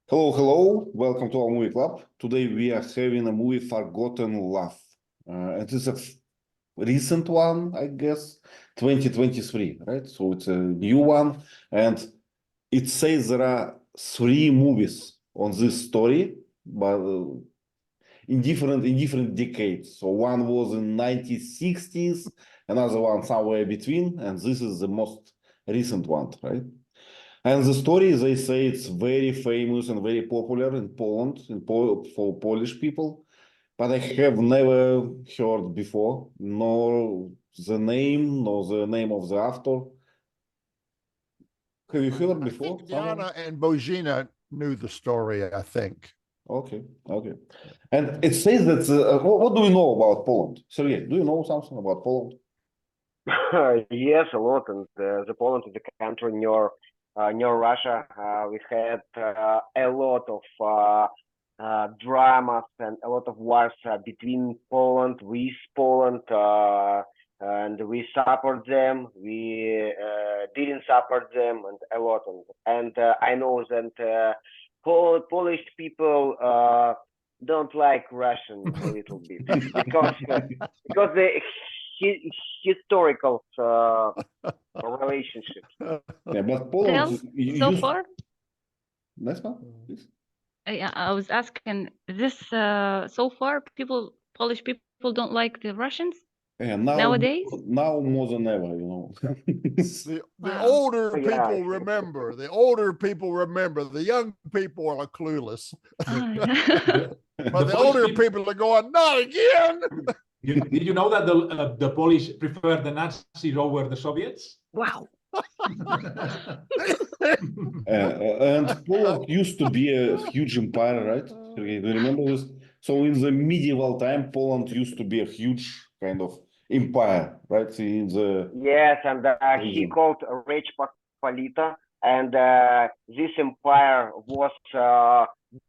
Hello, hello. Welcome to our movie club. Today we are having a movie Forgotten Love. It is a recent one, I guess, 2023, right? So it's a new one. And it says there are 3 movies on this story, but in different decades. So one was in 1960s, another one somewhere between, and this is the most recent one, right? And the story, they say it's very famous and very popular in Poland for Polish people, but I have never heard before, nor the name of the actor. Have you heard before? I think Diana and Bojina knew the story, I think. Okay. And it says that, what do we know about Poland? Sergey, do you know something about Poland? Yes, a lot. And the Poland is a country near Russia. We had a lot of dramas and a lot of wars between Poland, with Poland, and we support them. We didn't support them, and a lot. And I know that Polish people don't like Russian a little bit because they historical relationships. Yeah, but Poland so far. Next one, please. Yeah, I was asking this. So far, Polish people don't like the Russians. Yeah, nowadays. Now more than ever, you know. The older people remember. The older people remember. The young people are clueless. But the older people are going, not again. Did you know that the Polish prefer the Nazis over the Soviets? Wow. And Poland used to be a huge empire, right? Do you remember this? So in the medieval time, Poland used to be a huge kind of empire, right? Yes, and he called Reich Pospolita, and this empire was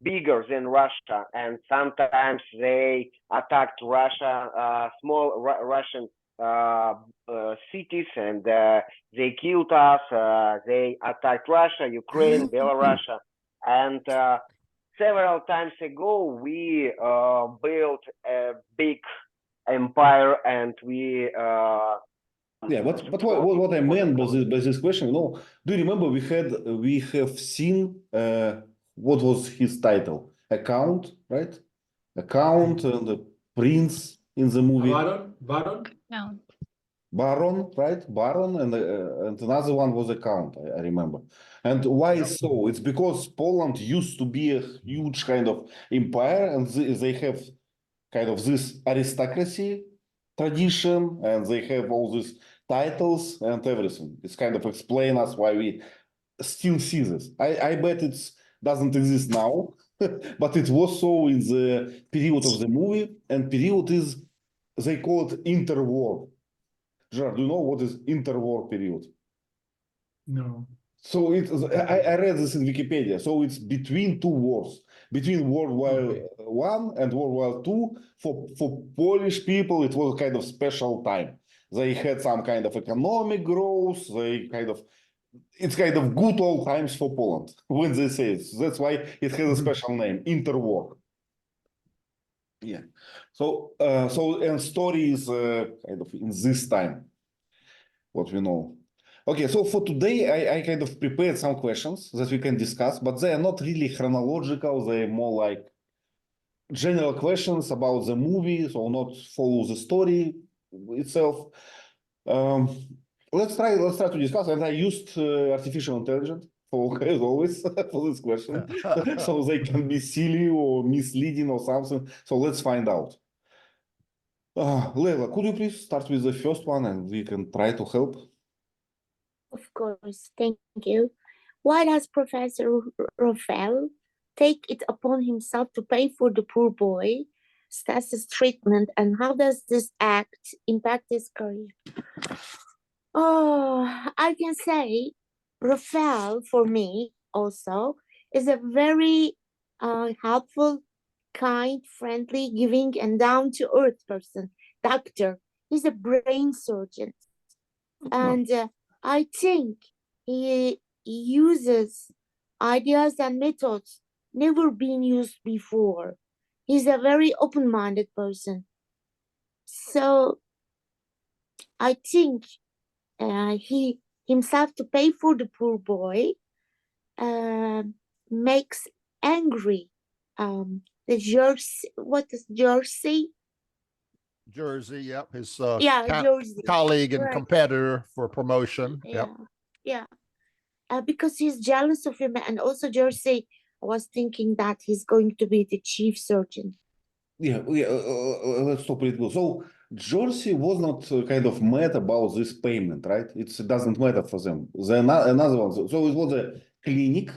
bigger than Russia, and sometimes they attacked Russia, small Russian cities, and they killed us. They attacked Russia, Ukraine, Belarus, and several times ago we built a big empire, and we yeah, but what I meant by this question, you know, do you remember we have seen what was his title? Account, right? Account and the prince in the movie. Baron? No. Baron, right? Baron, and another one was Count, I remember. And why so? It's because Poland used to be a huge kind of empire, and they have kind of this aristocracy tradition, and they have all these titles and everything. It's kind of explain us why we still see this. I bet it doesn't exist now, but it was so in the period of the movie, and period is, they call it interwar. Gerard, do you know what is interwar period? No. So I read this in Wikipedia. So it's between 2 wars, between World War I and World War II. For Polish people, it was a kind of special time. They had some kind of economic growth. It's kind of good old times for Poland when they say it. That's why it has a special name, interwar. Yeah. So and story is kind of in this time, what we know. Okay, so for today, I kind of prepared some questions that we can discuss, but they are not really chronological. They're more like general questions about the movie, so not follow the story itself. Let's try to discuss, and I used artificial intelligence as always for this question, so they can be silly or misleading or something. So let's find out. Leila, could you please start with the first one, and we can try to help? Of course, thank you. Why does Professor Raphael take it upon himself to pay for the poor boy Stas's treatment, and how does this act impact his career? Oh, I can say Raphael, for me also, is a very helpful, kind, friendly, giving, and down-to-earth person. Doctor. He's a brain surgeon. And I think he uses ideas and methods never been used before. He's a very open-minded person. So I think he himself to pay for the poor boy makes angry the Jersey. What is Jersey? Jersey, yep, his Jersey colleague and Right. competitor for promotion. Yep. Yeah. Because he's jealous of him, and also Jersey was thinking that he's going to be the chief surgeon. Let's stop it. So Jersey was not kind of mad about this payment, right? It doesn't matter for them. Another one. So it was a clinic,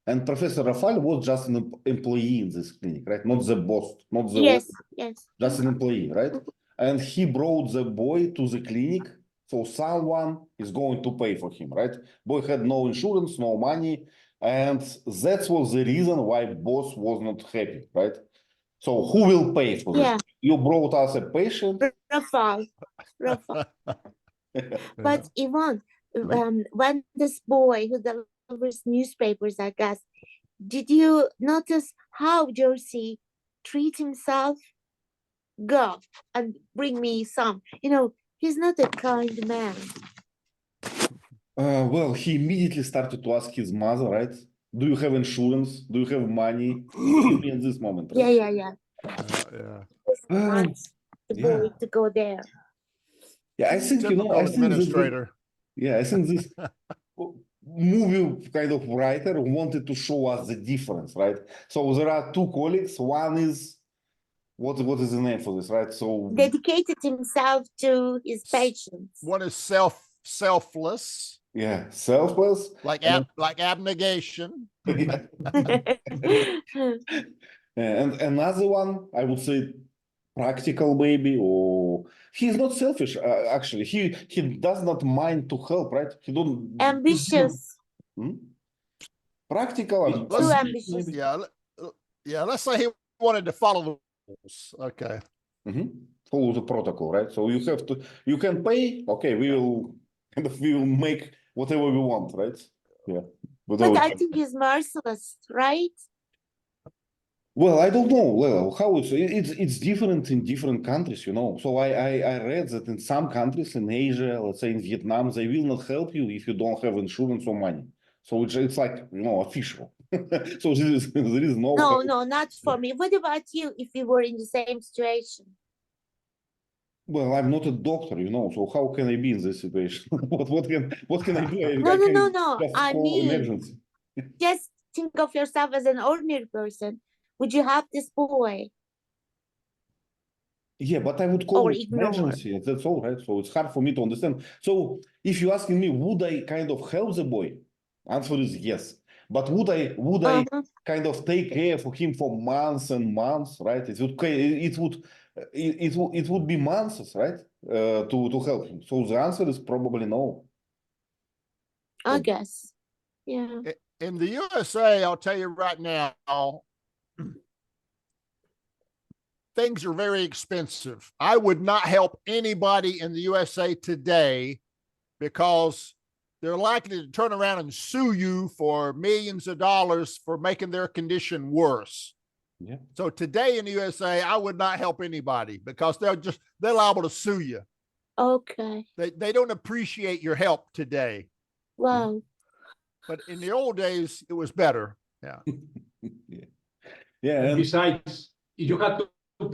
and Professor Rafal was just an employee in this clinic, right? Not the boss, not the Yes, owner, yes. just an employee, right? And he brought the boy to the clinic, so someone is going to pay for him, right? Boy had no insurance, no money, and that was the reason why boss was not happy, right? So who will pay for this? You brought us a patient. Rafal. But Ivan, when this boy who delivers newspapers, I guess, did you notice how Jersey treat himself? Go and bring me some. He's not a kind man. Well, he immediately started to ask his mother, right? Do you have insurance? Do you have money? Give me in this moment, right? Yeah. Yeah. Wants the boy to go there. Yeah, I think, Typical administrator. I think this movie kind of writer wanted to show us the difference, right? So there are two colleagues. One is, what is the name for this, right? So dedicated himself to his patients. One is selfless. Yeah, selfless. Like abnegation. And another one, I would say, practical maybe, or he's not selfish. Actually, he does not mind to help, right? He don't ambitious. Practical. Too ambitious. Yeah. Let's say he wanted to follow the rules. Okay. Follow the protocol, right? So you can pay. Okay, we will make whatever we want, right? Yeah. But I think he's merciless, right? Well, I don't know. Well, how it's different in different countries, So I read that in some countries in Asia, let's say in Vietnam, they will not help you if you don't have insurance or money. So it's like official. So there is no. No, not for me. What about you if you were in the same situation? Well, I'm not a doctor, So how can I be in this situation? what can I do? No. Just I call mean, emergency. Just think of yourself as an ordinary person. Would you have this boy? Yeah, but I would call Or it ignore. emergency. That's all, right? So it's hard for me to understand. So if you're asking me, would I kind of help the boy? Answer is yes. But would I kind of take care for him for months and months, right? It would be months, right? To help him. So the answer is probably no. I guess. Yeah. In the USA, I'll tell you right now, things are very expensive. I would not help anybody in the USA today because they're likely to turn around and sue you for millions of dollars for making their condition worse. Yeah. So today in the USA, I would not help anybody because they're liable to sue you. Okay. They don't appreciate your help today. Wow. But in the old days, it was better. Yeah. Yeah. And besides, if you had to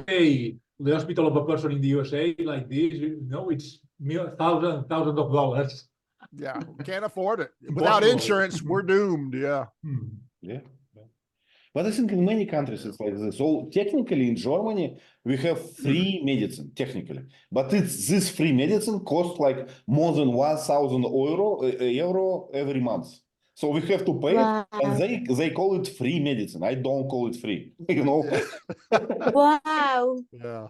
pay the hospital of a person in the USA like this, it's thousands of dollars. Yeah, can't afford it. Without insurance, we're doomed. Yeah. Yeah. But I think in many countries it's like this. So technically in Germany, we have free medicine, technically. But this free medicine costs like more than 1,000 euro every month. So we have to pay it, and they call it free medicine. I don't call it free, Wow. Yeah.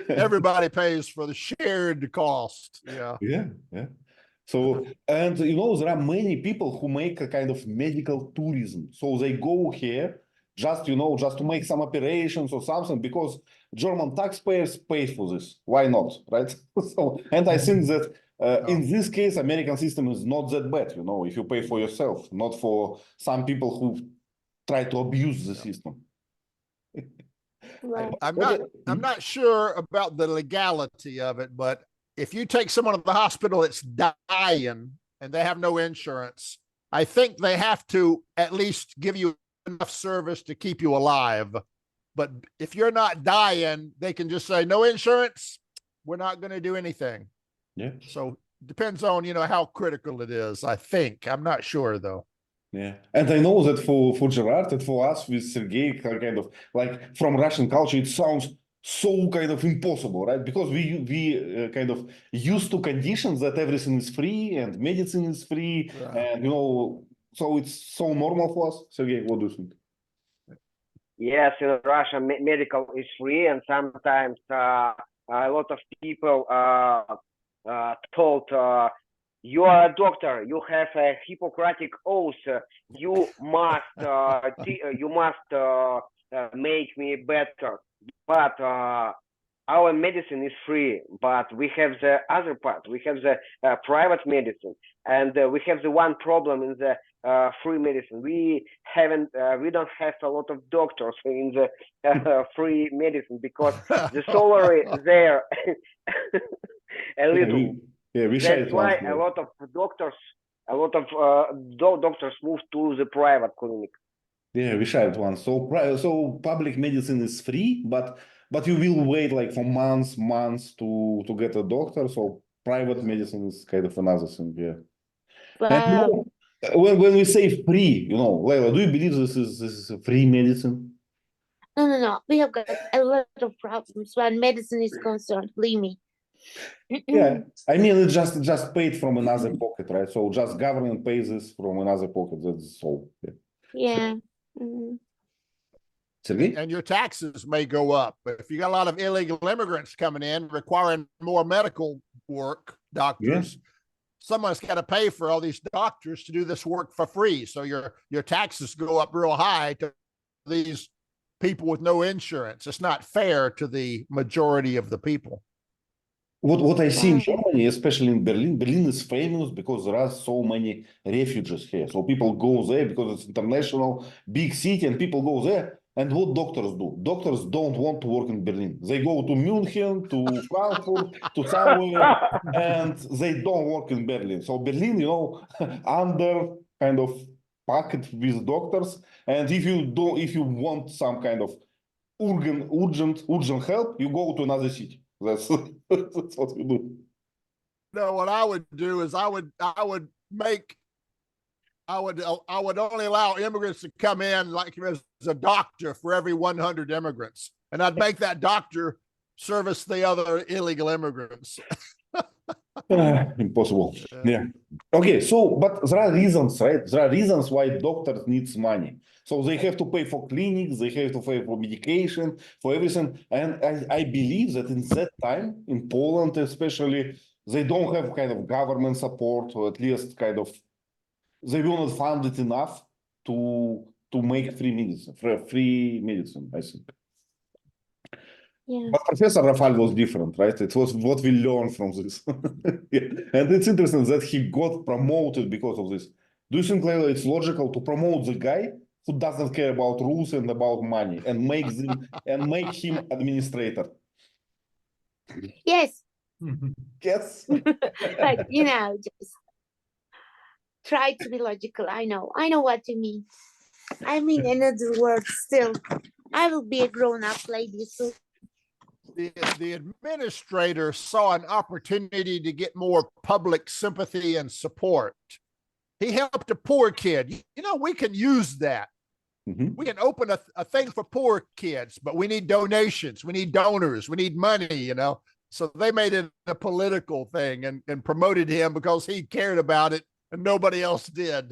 Everybody pays for the shared cost. Yeah. Yeah. So, and there are many people who make a kind of medical tourism. So they go here just to make some operations or something because German taxpayers pay for this. Why not, right? So, and I think that In this case, American system is not that bad, you know, if you pay for yourself, not for some people who try to abuse the system. Right. I'm not sure about the legality of it, but if you take someone to the hospital that's dying and they have no insurance, I think they have to at least give you enough service to keep you alive. But if you're not dying, they can just say, no insurance, we're not going to do anything. Yeah. So depends on, you know, how critical it is, I think. I'm not sure though. Yeah, and I know that for Gerard and for us with Sergey, kind of like from Russian culture, it sounds so kind of impossible, right? Because we kind of used to conditions that everything is free and medicine is free, and you know, so it's so normal for us. Sergey, what do you think? Yes, in Russia, medical is free, and sometimes a lot of people told, you are a doctor, you have a Hippocratic Oath, you must make me better. But our medicine is free, but we have the other part. We have the private medicine, and we have the one problem in the free medicine. We don't have a lot of doctors in the free medicine because the salary there a little. That's why a lot of doctors move to the private clinic. Yeah, we shared one. So public medicine is free, but you will wait like for months to get a doctor. So private medicine is kind of another thing. Yeah. And you know, when we say free, you know, Leila, do you believe this is a free medicine? No. We have got a lot of problems when medicine is concerned. Believe me. Yeah, I mean it's just paid from another pocket, right? So just government pays this from another pocket. That's all. Yeah. Sergey? And your taxes may go up. But if you got a lot of illegal immigrants coming in requiring more medical work, doctors, someone's got to pay for all these doctors to do this work for free. So your taxes go up real high to these people with no insurance. It's not fair to the majority of the people. What I see in Germany, especially in Berlin, Berlin is famous because there are so many refugees here. So people go there because it's international, big city, and people go there. And what doctors do? Doctors don't want to work in Berlin. They go to München, to Frankfurt, to somewhere, and they don't work in Berlin. So Berlin, you know, under kind of packed with doctors. And if you want some kind of urgent help, you go to another city. That's what we do. No, what I would do is I would only allow immigrants to come in like as a doctor for every 100 immigrants, and I'd make that doctor service the other illegal immigrants. Impossible. Yeah. Okay. So, but there are reasons, right? There are reasons why doctors needs money. So they have to pay for clinics, they have to pay for medication, for everything. And I believe that in that time, in Poland especially, they don't have kind of government support, or at least kind of, they will not fund it enough to make free medicine, I think. Yeah. But Professor Rafal was different, right? It was what we learned from this. Yeah. And it's interesting that he got promoted because of this. Do you think, Leila, it's logical to promote the guy who doesn't care about rules and about money and make him administrator? Yes. Yes. But you know, just try to be logical. I know what you mean. I mean, in other words, still, I will be a grown-up lady soon. The administrator saw an opportunity to get more public sympathy and support. He helped a poor kid. You know, we can use that. We can open a thing for poor kids, but we need donations. We need donors. We need money, you know. So they made it a political thing and promoted him because he cared about it and nobody else did.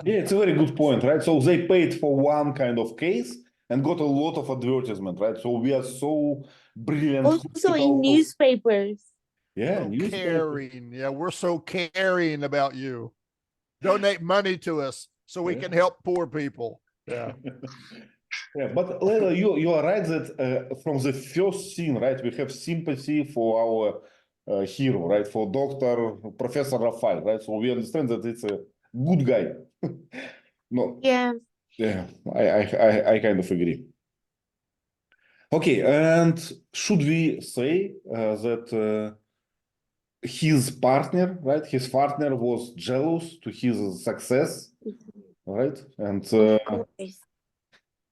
Yeah, it's a very good point, right? So they paid for one kind of case and got a lot of advertisement, right? So we are so brilliant. Also in newspapers. Yeah, so caring. Yeah, we're so caring about you. Donate money to us so we can help poor people. Yeah. Yeah, but Leila, you are right that from the first scene, right, we have sympathy for our hero, right? For Dr. Professor Rafael, right? So we understand that it's a good guy. No, Yeah. yeah, I kind of agree. Okay, and should we say that his partner, right? His partner was jealous to his success, right? And Of course.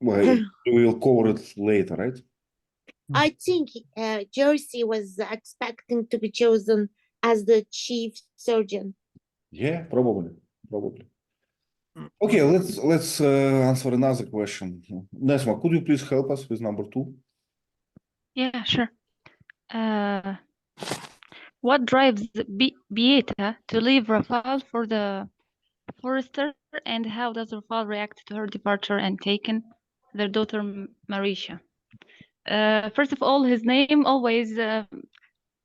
well, we will cover it later, right? I think Jersey was expecting to be chosen as the chief surgeon. Yeah, probably. Okay, let's answer another question. Nesma, could you please help us with number 2? Yeah, sure. What drives Beata to leave Rafal for the forester, and how does Rafal react to her departure and taking their daughter Marisha? First of all, his name always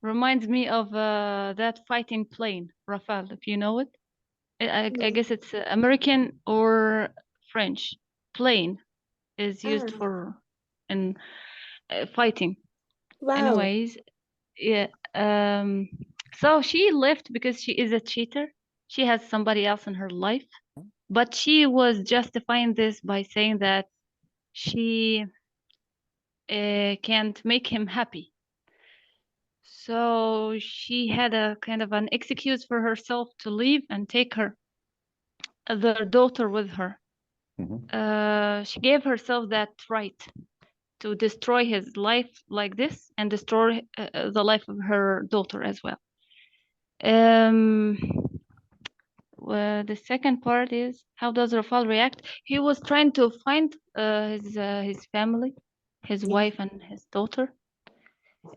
reminds me of that fighting plane, Rafale, if you know it. I guess it's American or French. Plane is used for in fighting. Wow. Anyways, yeah. So she left because she is a cheater. She has somebody else in her life, but she was justifying this by saying that she can't make him happy. So she had a kind of an excuse for herself to leave and take their daughter with her. She gave herself that right to destroy his life like this and destroy the life of her daughter as well. Well, the second part is, how does Rafal react? He was trying to find his family, his wife and his daughter.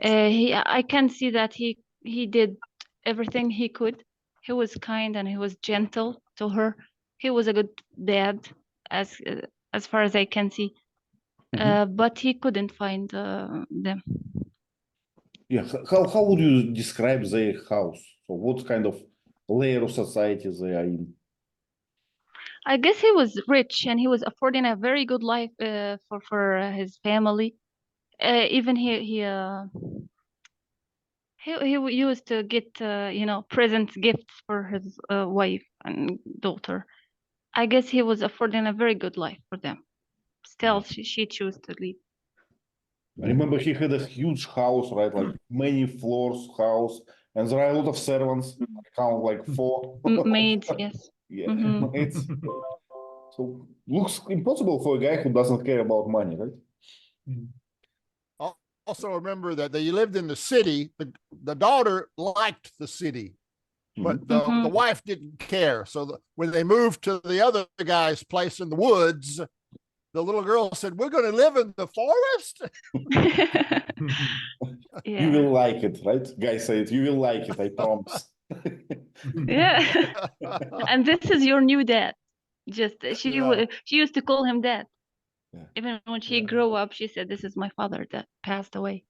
I can see that he did everything he could. He was kind and he was gentle to her. He was a good dad, as far as I can see. But he couldn't find them. Yeah, how would you describe their house? So what kind of layer of society they are in? I guess he was rich and he was affording a very good life for his family. Even he used to get present gifts for his wife and daughter. I guess he was affording a very good life for them. Still, she chose to leave. I remember he had a huge house, right? Like many floors house, and there are a lot of servants. I count like 4. Maids, yes. Yeah, maids. So looks impossible for a guy who doesn't care about money, right? Also remember that they lived in the city. The daughter liked the city, but the wife didn't care. So when they moved to the other guy's place in the woods, the little girl said, "We're going to live in the forest." Yeah. You will like it, right? Guy said, "You will like it, I promise." Yeah. And this is your new dad. Just she used to call him dad. Even when she grew up, she said, "This is my father that passed away."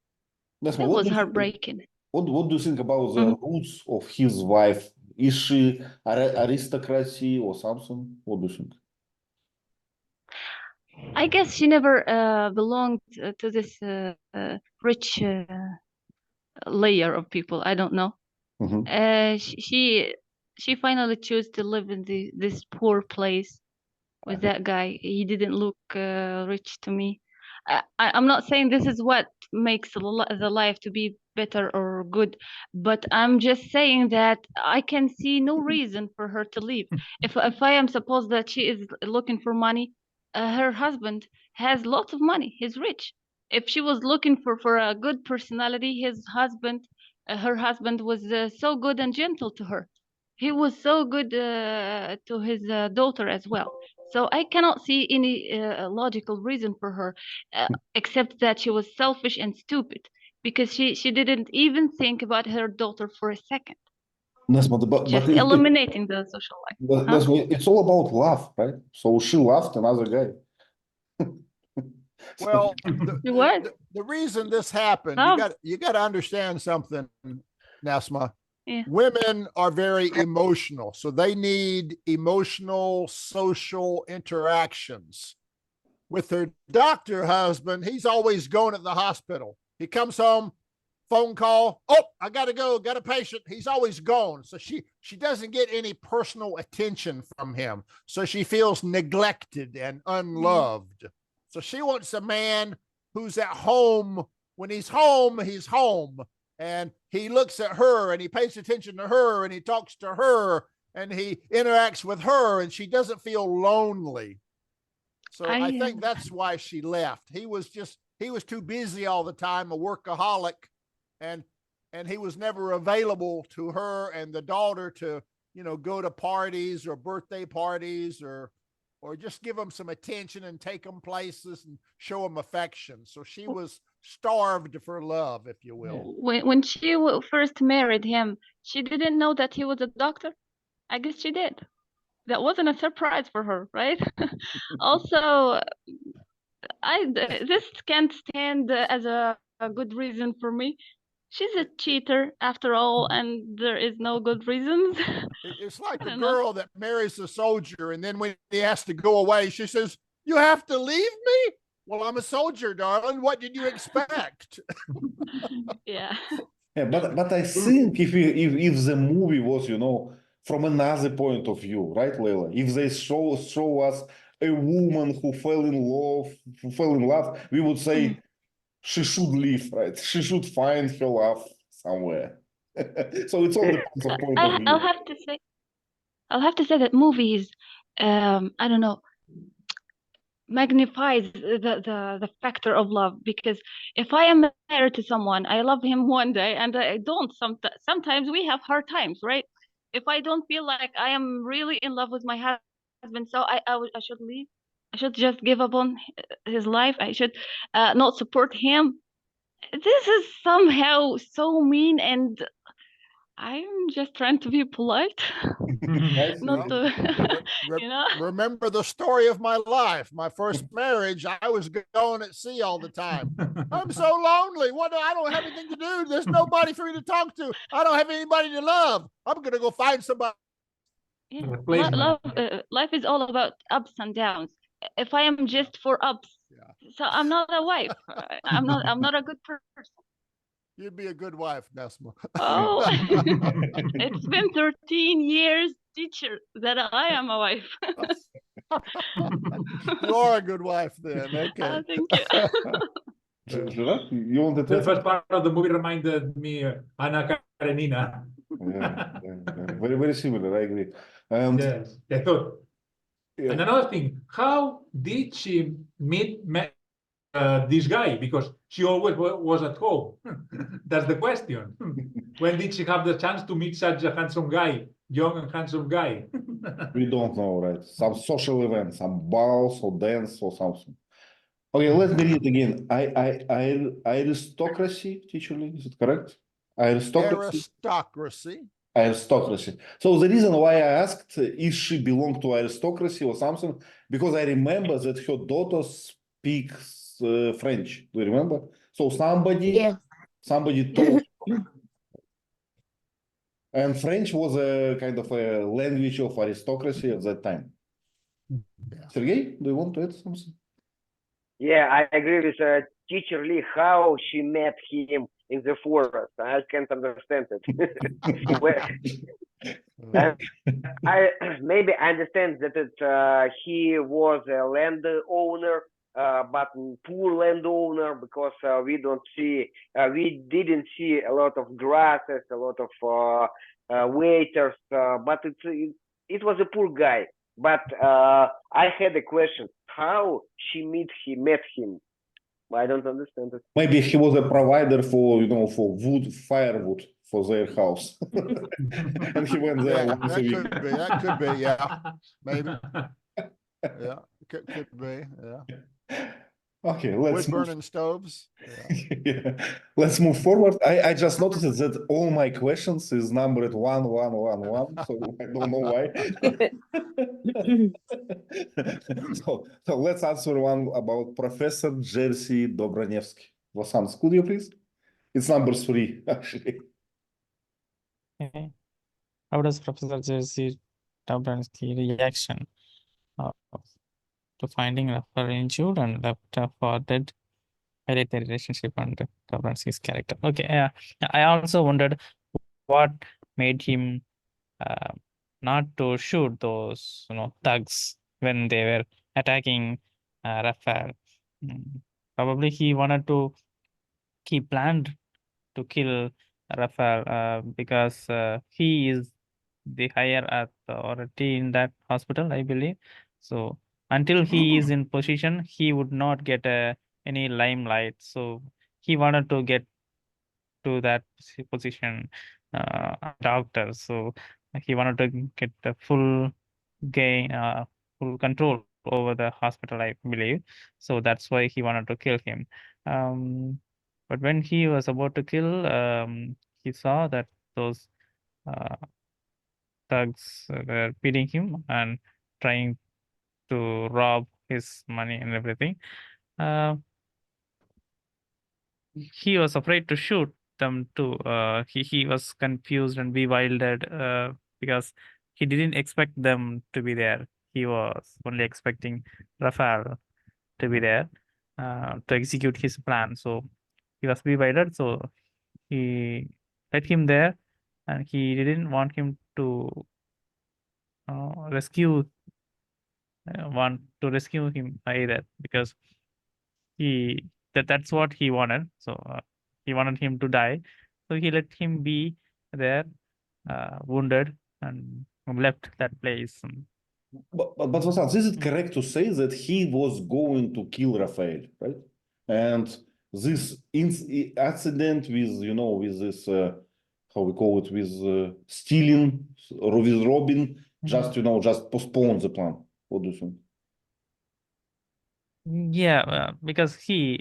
That was heartbreaking. What do you think about the roots of his wife? Is she aristocracy or something? What do you think? I guess she never belonged to this rich layer of people. I don't know. She finally chose to live in this poor place with that guy. He didn't look rich to me. I'm not saying this is what makes the life to be better or good, but I'm just saying that I can see no reason for her to leave. If I am supposed that she is looking for money, her husband has lots of money. He's rich. If she was looking for a good personality, her husband was so good and gentle to her. He was so good to his daughter as well. So I cannot see any logical reason for her, except that she was selfish and stupid, because she didn't even think about her daughter for a second. Just eliminating the social life. It's all about love, right? So she loved another guy. Well, the reason this happened, you got to understand something, Nasma. Yeah. Women are very emotional, so they need emotional social interactions. With her doctor husband, he's always going to the hospital. He comes home, phone call. Oh, I got to go. Got a patient. He's always gone. So she doesn't get any personal attention from him. So she feels neglected and unloved. So she wants a man who's at home. When he's home, he's home. And he looks at her and he pays attention to her and he talks to her and he interacts with her and she doesn't feel lonely. So I think that's why she left. He was too busy all the time, a workaholic, and he was never available to her and the daughter to, go to parties or birthday parties or just give them some attention and take them places and show them affection. So she was starved for love, if you will. When she first married him, she didn't know that he was a doctor. I guess she did. That wasn't a surprise for her, right? Also, this can't stand as a good reason for me. She's a cheater after all, and there is no good reasons. It's like a girl that marries a soldier, and then when he has to go away, she says, "You have to leave me? Well, I'm a soldier, darling. What did you expect?" Yeah. Yeah, but I think if the movie was, from another point of view, right, Leila? If they show us a woman who fell in love, we would say she should leave, right? She should find her love somewhere. So it's all depends on point of view. I'll have to say that movies, I don't know, magnifies the factor of love, because if I am married to someone, I love him one day and I don't. Sometimes we have hard times, right? If I don't feel like I am really in love with my husband, so I should leave. I should just give up on his life. I should not support him. This is somehow so mean, and I'm just trying to be polite. Not to, Remember the story of my life. My first marriage, I was going at sea all the time. I'm so lonely. I don't have anything to do. There's nobody for me to talk to. I don't have anybody to love. I'm going to go find somebody. Yeah. Life is all about ups and downs. If I am just for ups, so I'm not a wife. I'm not a good person. You'd be a good wife, Nesma. Oh, it's been 13 years, teacher, that I am a wife. You are a good wife then. Okay. Thank you. You want to The first part of the movie reminded me Anna Karenina. Yeah. Very, very similar, I agree. Yes, I thought. Yeah. And another thing, how did she meet this guy? Because she always was at home. That's the question. When did she have the chance to meet such a handsome guy, young and handsome guy? We don't know, right? Some social event, some balls or dance or something. Okay, let me read again. Aristocracy, teacher Lee, is it correct? Aristocracy. So the reason why I asked if she belonged to aristocracy or something, because I remember that her daughter speaks French. Do you remember? So somebody told her. And French was a kind of a language of aristocracy at that time. Yeah. Sergey, do you want to add something? Yeah, I agree with teacher Lee, how she met him in the forest. I can't understand it. I maybe understand that he was a landowner, but poor landowner, because we didn't see a lot of grasses, a lot of waiters, but it was a poor guy. But I had a question: how she met him? I don't understand it. Maybe he was a provider for for firewood for their house, and he went there once a week. That could be, yeah, maybe, yeah, could be, yeah. Okay, let's burning stoves. Yeah. Let's move forward. I just noticed that all my questions is numbered 1111, so I don't know why. so let's answer one about Professor Jerzey Dobronevsky. Vasant, could you please? It's number 3, actually. Okay. How does Professor Jerzey Dobronevsky reaction to finding her injured and left for dead highlight the relationship and Dobronsky's character. Okay, yeah. I also wondered what made him not to shoot those thugs when they were attacking Raphael. Probably he wanted to planned to kill Raphael because he is the higher authority in that hospital, I believe. So until he is in position, he would not get any limelight. So he wanted to get to that position, doctor. So he wanted to get the full full control over the hospital, I believe. So that's why he wanted to kill him. But when he was about to kill, he saw that those thugs were beating him and trying to rob his money and everything. He was afraid to shoot them too. He was confused and bewildered because he didn't expect them to be there. He was only expecting Raphael to be there to execute his plan. So he was bewildered. So he let him there, and he didn't want him to rescue him either, because that's what he wanted. So he wanted him to die. So he let him be there, wounded, and left that place. But Vasant, is it correct to say that he was going to kill Raphael, right? And this accident with, with this, how we call it, with stealing or with robbing, just, just postpone the plan. What do you think? Yeah, because he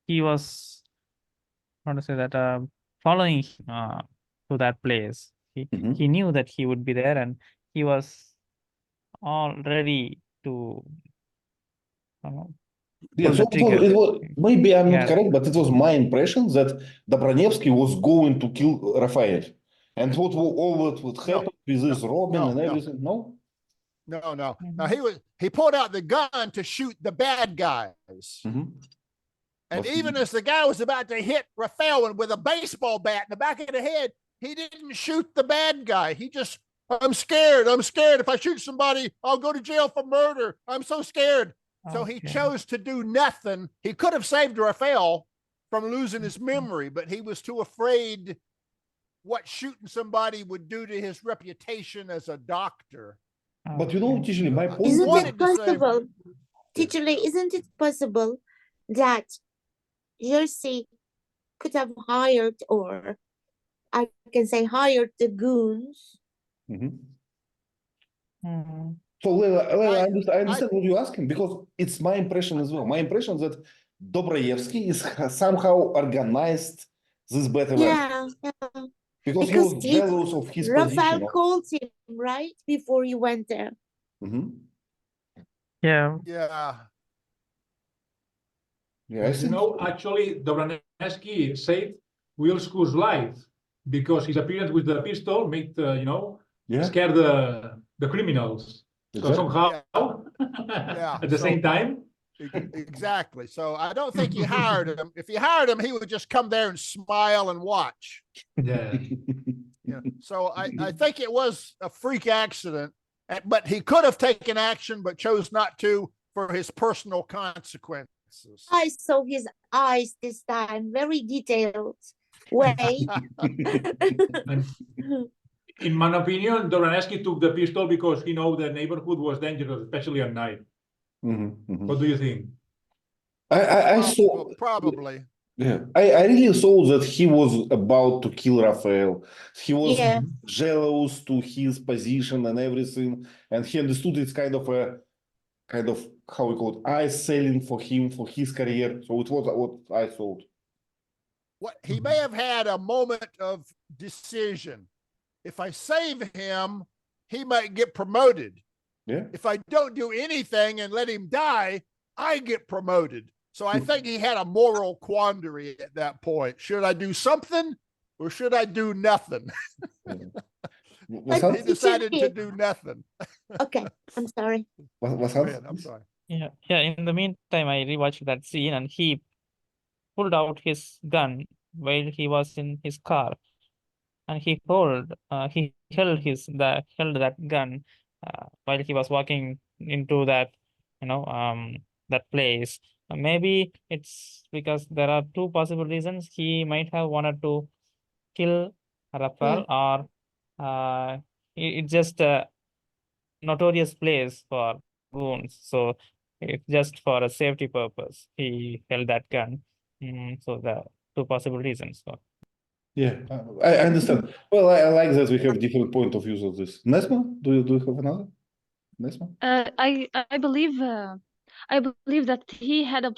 was, how to say that, following to that place. He knew that he would be there, and he was all ready to Yeah, pull so the trigger. it was, maybe I'm not Yeah. correct, but it was my impression that Dobronevsky was going to kill Raphael. And all what would happen with this Robin and everything, no? No. Now he pulled out the gun to shoot the bad guys. And even as the guy was about to hit Raphael with a baseball bat in the back of the head, he didn't shoot the bad guy. He just, I'm scared. If I shoot somebody, I'll go to jail for murder. I'm so scared. So he chose to do nothing. He could have saved Raphael from losing his memory, but he was too afraid what shooting somebody would do to his reputation as a doctor. But Tichley, my point isn't is it possible, Tichley, isn't it possible that Jerzey could have hired, or I can say hired, the goons? So Leila, I understand what you're asking, because it's my impression as well. My impression that Dobroevsky is somehow organized this better way. Yeah. Because he was jealous of his Raphael position. called him right before he went there. Yeah. Actually, Dobronevsky saved Wilsku's life because his appearance with the pistol made, scare the criminals. So somehow, at the same time. Exactly. So I don't think he hired him. If he hired him, he would just come there and smile and watch. Yeah. So I think it was a freak accident, but he could have taken action, but chose not to for his personal consequences. I saw his eyes this time, very detailed way. In my opinion, Dobronevsky took the pistol because he knew the neighborhood was dangerous, especially at night. What do you think? I saw probably. Yeah, I really saw that he was about to kill Raphael. He was jealous to his position and everything, and he understood it's kind of how we call it, eyes selling for him for his career. So it was what I thought. What he may have had a moment of decision. If I save him, he might get promoted. Yeah. If I don't do anything and let him die, I get promoted. So I think he had a moral quandary at that point. Should I do something or should I do nothing? He decided to do nothing. Okay, I'm sorry. I'm sorry. Yeah. In the meantime, I rewatched that scene, and he pulled out his gun while he was in his car, and he held that gun while he was walking into that, that place. Maybe it's because there are two possible reasons. He might have wanted to kill Raphael, or it's just a notorious place for goons. So it's just for a safety purpose. He held that gun. So the two possible reasons. So. Yeah, I understand. Well, I like that we have different point of views of this. Nesma, do you have another? Nesma? I believe that he had a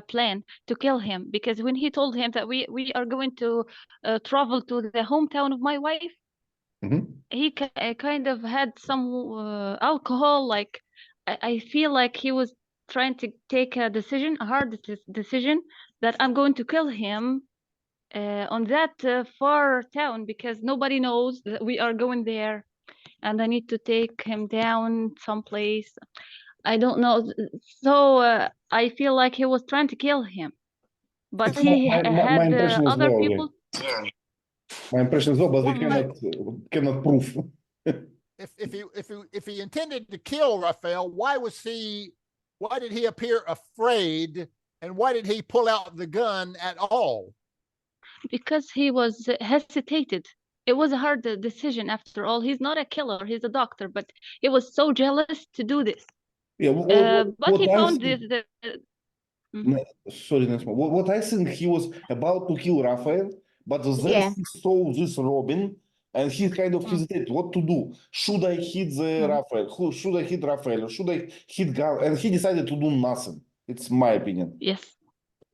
plan to kill him, because when he told him that we are going to travel to the hometown of my wife, he kind of had some alcohol. Like I feel like he was trying to take a hard decision, that I'm going to kill him on that far town, because nobody knows that we are going there, and I need to take him down someplace. I don't know. So I feel like he was trying to kill him, but It's he my had impression as other well, people. yeah. My impression as well, but we cannot prove. If he intended to kill Raphael, why did he appear afraid, and why did he pull out the gun at all? Because he was hesitated. It was a hard decision after all. He's not a killer, he's a doctor, but he was so jealous to do this. Yeah, but he found sorry, Nesma. What I think, he was about to kill Raphael, but then he saw this Robin, and he kind of hesitated what to do. Should I hit the Raphael? Should I hit Raphael? Or should I hit Gal? And he decided to do nothing. It's my opinion. Yes.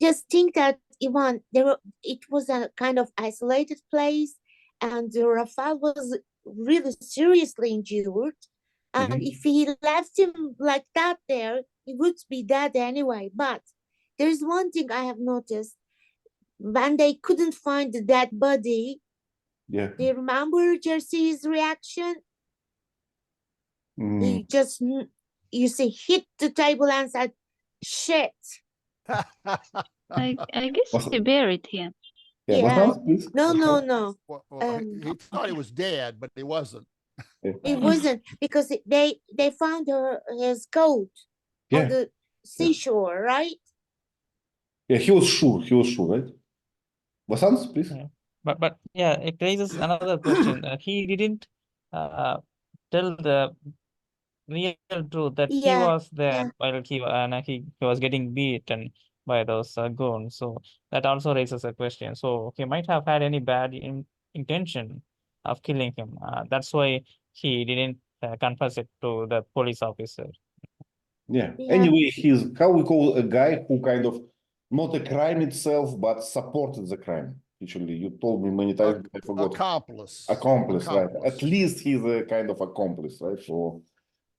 Just think that, Ivan, it was a kind of isolated place, and Raphael was really seriously injured. And if he left him like that there, he would be dead anyway. But there's one thing I have noticed. When they couldn't find the dead body, do you remember Jerzey's reaction? He just, hit the table and said, "Shit." I guess he buried him. No. Well, he thought he was dead, but he wasn't. It wasn't, because they found his coat on the seashore, right? Yeah, he was sure, right? Vasant, please. Yeah. But yeah, it raises another question. He didn't tell the real truth that he was there while he was getting beaten by those goons. So that also raises a question. So he might have had any bad intention of killing him. That's why he didn't confess it to the police officer. Yeah. Anyway, he's how we call a guy who kind of not a crime itself, but supported the crime. Actually, you told me many times, I forgot. Accomplice, right? At least he's a kind of accomplice, right? So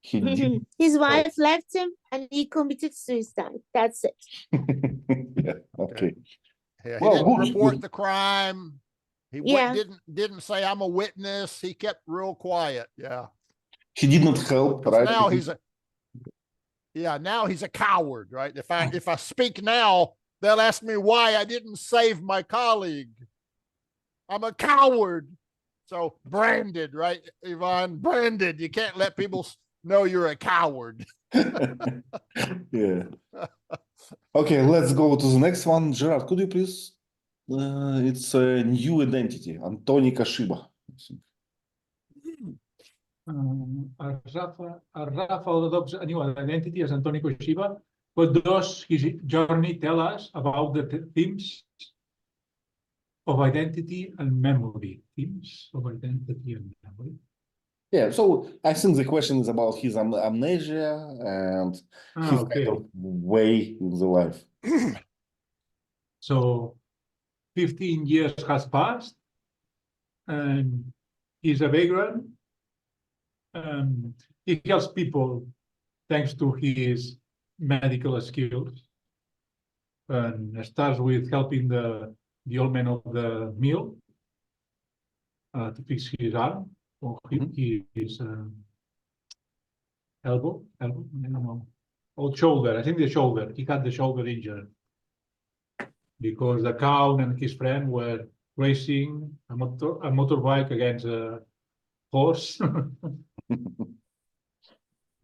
he did. His wife left him, and he committed suicide. That's it. Yeah. Okay. Yeah, he didn't report the crime. He didn't say I'm a witness. He kept real quiet. Yeah. He did not help, right? Now he's a coward, right? If I speak now, they'll ask me why I didn't save my colleague. I'm a coward. So branded, right, Ivan? Branded. You can't let people know you're a coward. Yeah. Okay, let's go to the next one. Gerard, could you please? It's a new identity, Antoni Kashiba. Raphael adopts a new identity as Antoni Kashiba. What does his journey tell us about the themes of identity and memory? Themes of identity and memory. Yeah, so I think the question is about his amnesia and his kind of way in the life. So 15 years has passed, and he's a vagrant. He helps people thanks to his medical skills, and starts with helping the old man of the mill to fix his arm or his elbow. I don't know. or shoulder. I think the shoulder. He had the shoulder injured because the cow and his friend were racing a motorbike against a horse.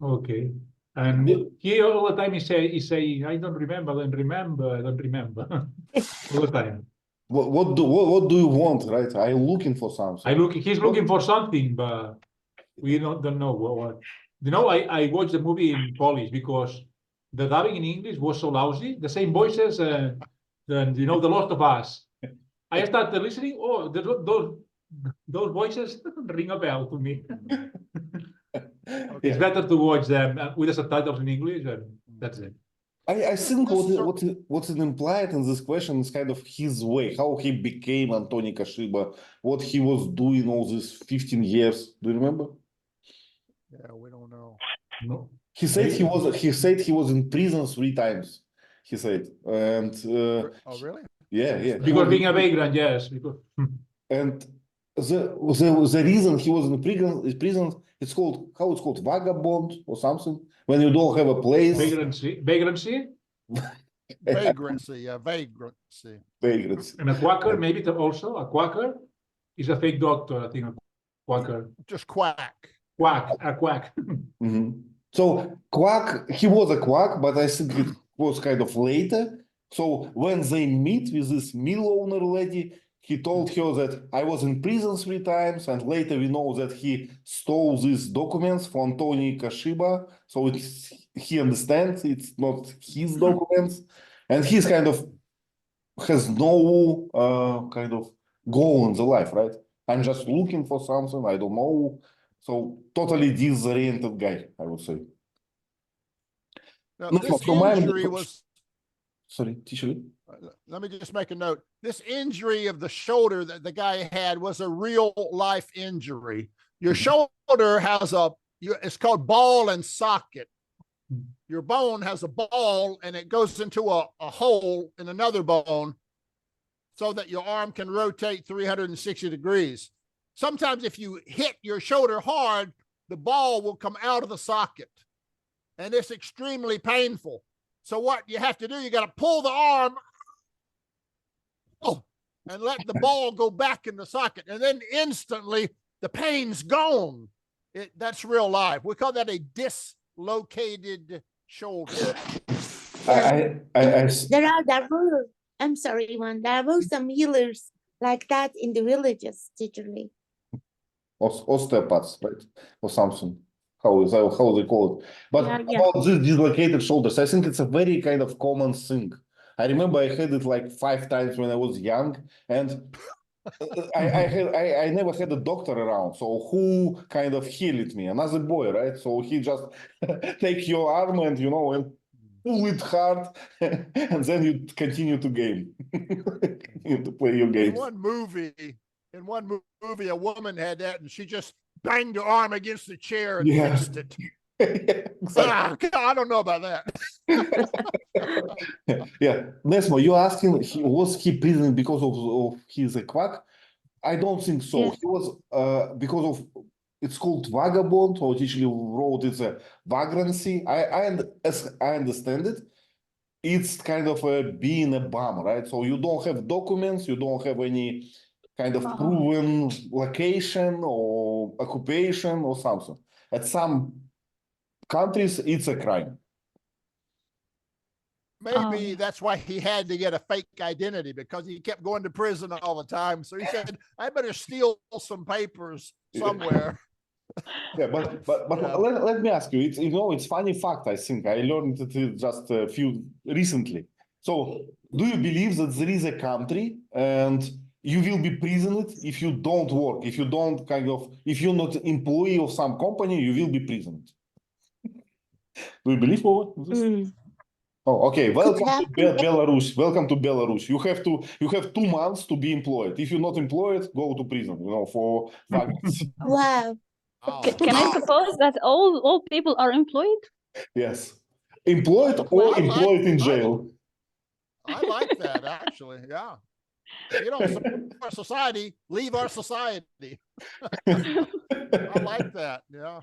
Okay. And he all the time he's saying, I don't remember, I don't remember, I don't remember. All the time. What do you want, right? Are you looking for something? He's looking for something, but we don't know what. You know, I watched the movie in Polish because the dubbing in English was so lousy, the same voices, then you know, The Lost of Us. I started listening, oh, those voices ring a bell to me. It's better to watch them with the subtitles in English, and that's it. I think what's implied in this question is kind of his way, how he became Antoni Kashiba, what he was doing all these 15 years. Do you remember? Yeah, we don't know. No. He said he was in prison 3 times. He said, and Oh, really? yeah. Because being a vagrant, yes. Because And the reason he was in prison, it's called vagabond or something. When you don't have a place. vagrancy. Vagrancy, yeah, vagrancy. Vagrants. And a quacker, maybe also a quacker is a fake doctor. I think a quacker. Just quack. A quack. Mm-hmm. So quack, he was a quack, but I think it was kind of later. So when they meet with this mill owner lady, he told her that I was in prison 3 times, and later we know that he stole these documents for Antoni Kashiba. So he understands it's not his documents, and he's kind of has no kind of goal in the life, right? I'm just looking for something, I don't know. So totally disoriented guy, I would say. Now, No, this from my injury was, sorry, teacher. let me just make a note. This injury of the shoulder that the guy had was a real life injury. Your shoulder has it's called ball and socket. Your bone has a ball and it goes into a hole in another bone so that your arm can rotate 360 degrees. Sometimes if you hit your shoulder hard, the ball will come out of the socket and it's extremely painful. So what you have to do, you got to pull the arm and let the ball go back in the socket. And then instantly the pain's gone. That's real life. We call that a dislocated shoulder. There were, I'm sorry, Ivan, there were some healers like that in the villages, literally. Osteopaths, right? Or something. How they call it. But about these dislocated shoulders, I think it's a very kind of common thing. I remember I had it like 5 times when I was young, and I never had a doctor around. So who kind of healed me? Another boy, right? So he just take your arm and and pull it hard, and then you continue to game, to play your games. In one movie, a woman had that, and she just banged her arm against the chair and fixed it. Exactly. I don't know about that. Yeah, Nesmo, you're asking, was he prison because of he's a quack? I don't think so. Yeah. He was because of it's called vagabond, or usually wrote it's a vagrancy. As I understand it, it's kind of being a bum, right? So you don't have documents, you don't have any kind of proven location or occupation or something. At some countries, it's a crime. Maybe that's why he had to get a fake identity, because he kept going to prison all the time. So he said, I better steal some papers somewhere. Yeah, but let me ask you, it's funny fact, I think. I learned it just a few recently. So do you believe that there is a country and you will be prisoned if you don't work, if you don't if you're not employee of some company, you will be prisoned? Do you believe this? Oh, okay. Welcome to Belarus. Welcome to Belarus. You have 2 months to be employed. If you're not employed, go to prison. For vagrants. Wow. Can I propose that all people are employed? Yes, employed or employed in jail. I like that, actually. Yeah. You don't support our society, leave our society. I like that. Yeah.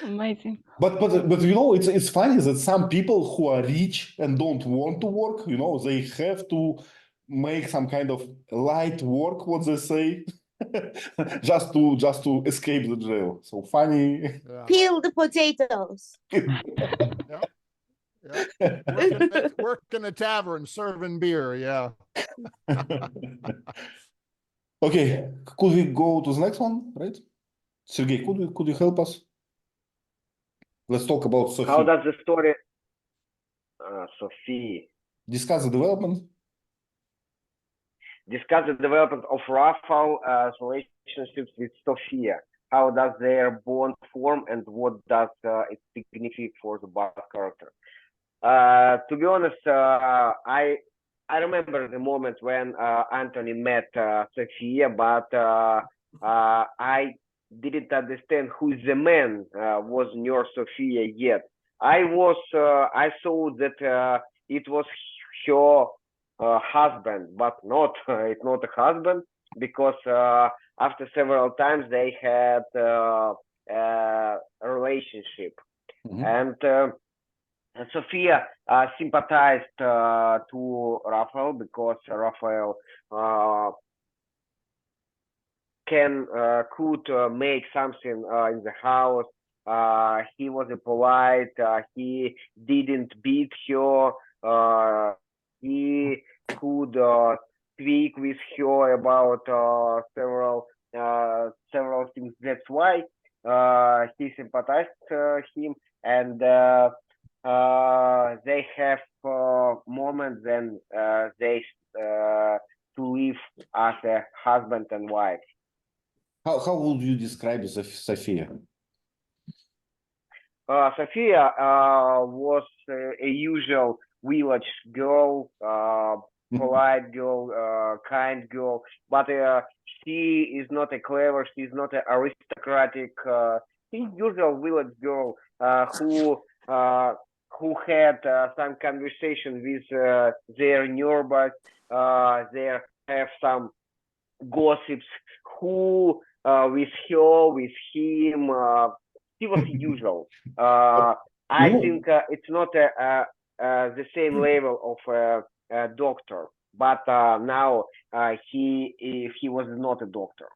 Amazing. But it's funny that some people who are rich and don't want to work, they have to make some kind of light work, what they say, just to escape the jail. So funny. Yeah. Peel the potatoes. Yeah. Work in a tavern serving beer. Yeah. Okay, could we go to the next one, right? Sergey, could you help us? Let's talk about Sophie. How does the story, Sophie, Discuss the development. discuss the development of Raphael's relationships with Sophia? How does their bond form, and what does it signify for the bad character? To be honest, I remember the moment when Anthony met Sophia, but I didn't understand who the man was near Sophia yet. I saw that it was her husband, but it's not a husband, because after several times they had a relationship. And Sophia sympathized to Raphael, because Raphael could make something in the house. He was polite. He didn't beat her. He could speak with her about several things. That's why he sympathized him, and they have moments when they to live as a husband and wife. How would you describe Sophia? Sophia was a usual village girl, polite girl, kind girl, but she is not a clever. She's not an aristocratic. She's usual village girl who had some conversation with their neighbors. They have some gossips. Who with her, with him. She was usual. I think it's not the same level of a doctor, but now he was not a doctor.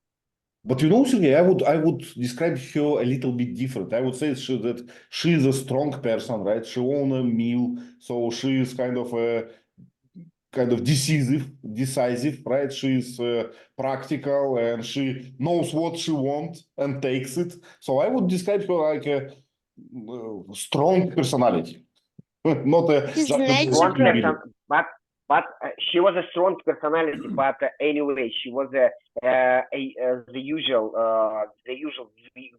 But Sergey, I would describe her a little bit different. I would say that she is a strong person, right? She owns a mill, so she is kind of decisive, right? She is practical, and she knows what she wants and takes it. So I would describe her like a strong personality, not a She's just a Strong natural. person, but she was a strong personality. But anyway, she was the usual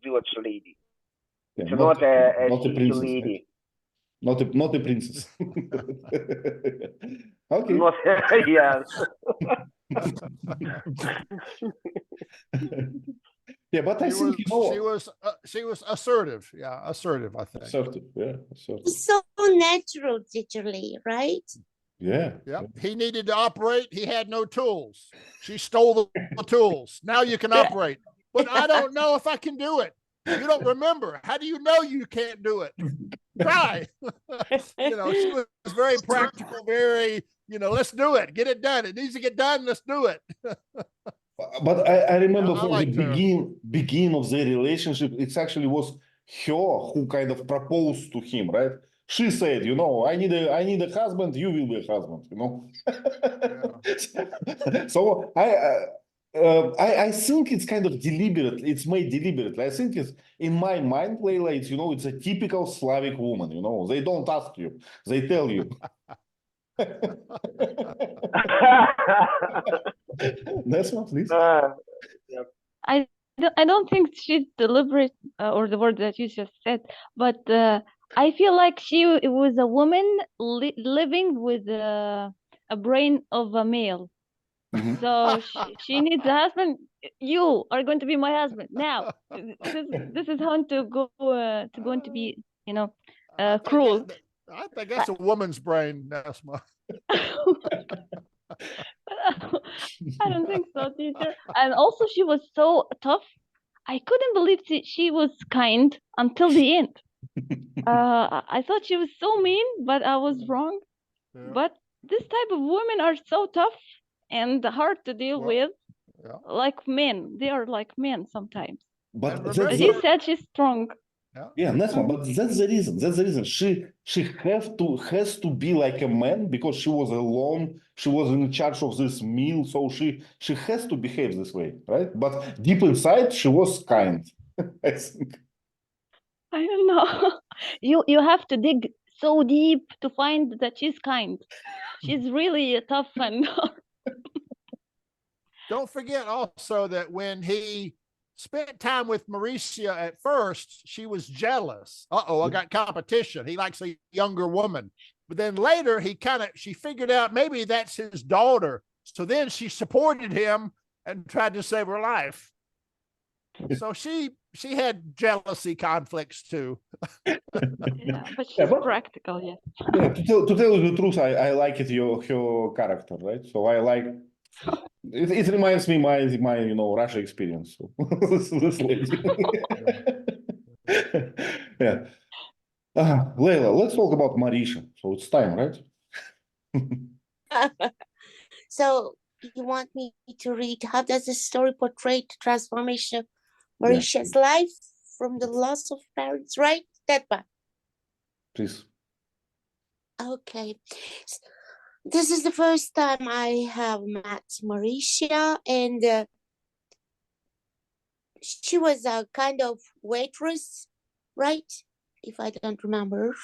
village lady. Yeah, So not a not a city princess, lady. right? Not a princess. Okay. Not yeah. Yeah, but I think she was assertive. Yeah, assertive. I think. assertive. Yeah, assertive. So natural, teacher Lee, right? Yeah. Yep. He needed to operate. He had no tools. She stole the tools. Now you can operate. But I don't know if I can do it. You don't remember. How do you know you can't do it? Try. She was very practical, very, let's do it. Get it done. It needs to get done. Let's do it. But I remember I from liked the begin of their relationship, it actually was her who kind of proposed to him, right? She said, I need a husband, you will be a husband, Yeah. So I think it's kind of deliberate. It's made deliberately. I think it's, in my mind, Leila, it's a typical Slavic woman. They don't ask you, they tell you. That's what, please. Yep. I don't think she's deliberate, or the word that you just said, but I feel like she was a woman living with a brain of a male. Mhm. So she needs a husband. You are going to be my husband now. This is how to going to be, cruel. I think that's a woman's brain, Nesma. I don't think so, teacher. And also, she was so tough. I couldn't believe she was kind until the end. I thought she was so mean, but I was wrong. Yeah. But this type of women are so tough and hard to deal Well, with, yeah. like men. They are like men sometimes. But And that's As remember- you said, she's strong. yeah, Nesma, but that's the reason. That's the reason. She has to be like a man because she was alone. She was in charge of this meal, so she has to behave this way, right? But deep inside, she was kind. I think. I don't know. You have to dig so deep to find that she's kind. She's really tough and Don't forget also that when he spent time with Mauricia at first, she was jealous. Uh-oh, I got competition. He likes a younger woman. But then later she figured out maybe that's his daughter. So then she supported him and tried to save her life. So she had jealousy conflicts too. yeah, but she's Yeah, but- practical, yeah. Yeah, to tell you the truth, I like it her character, right? So I like it reminds me my Russia experience. So this lady. Yeah. Leila, let's talk about Marisha. So it's time, right? So you want me to read how does the story portray the transformation of Mauritius' life from the loss of parents, right? That one. Please. Okay. This is the first time I have met Mauricia, and she was a kind of waitress, right? If I don't remember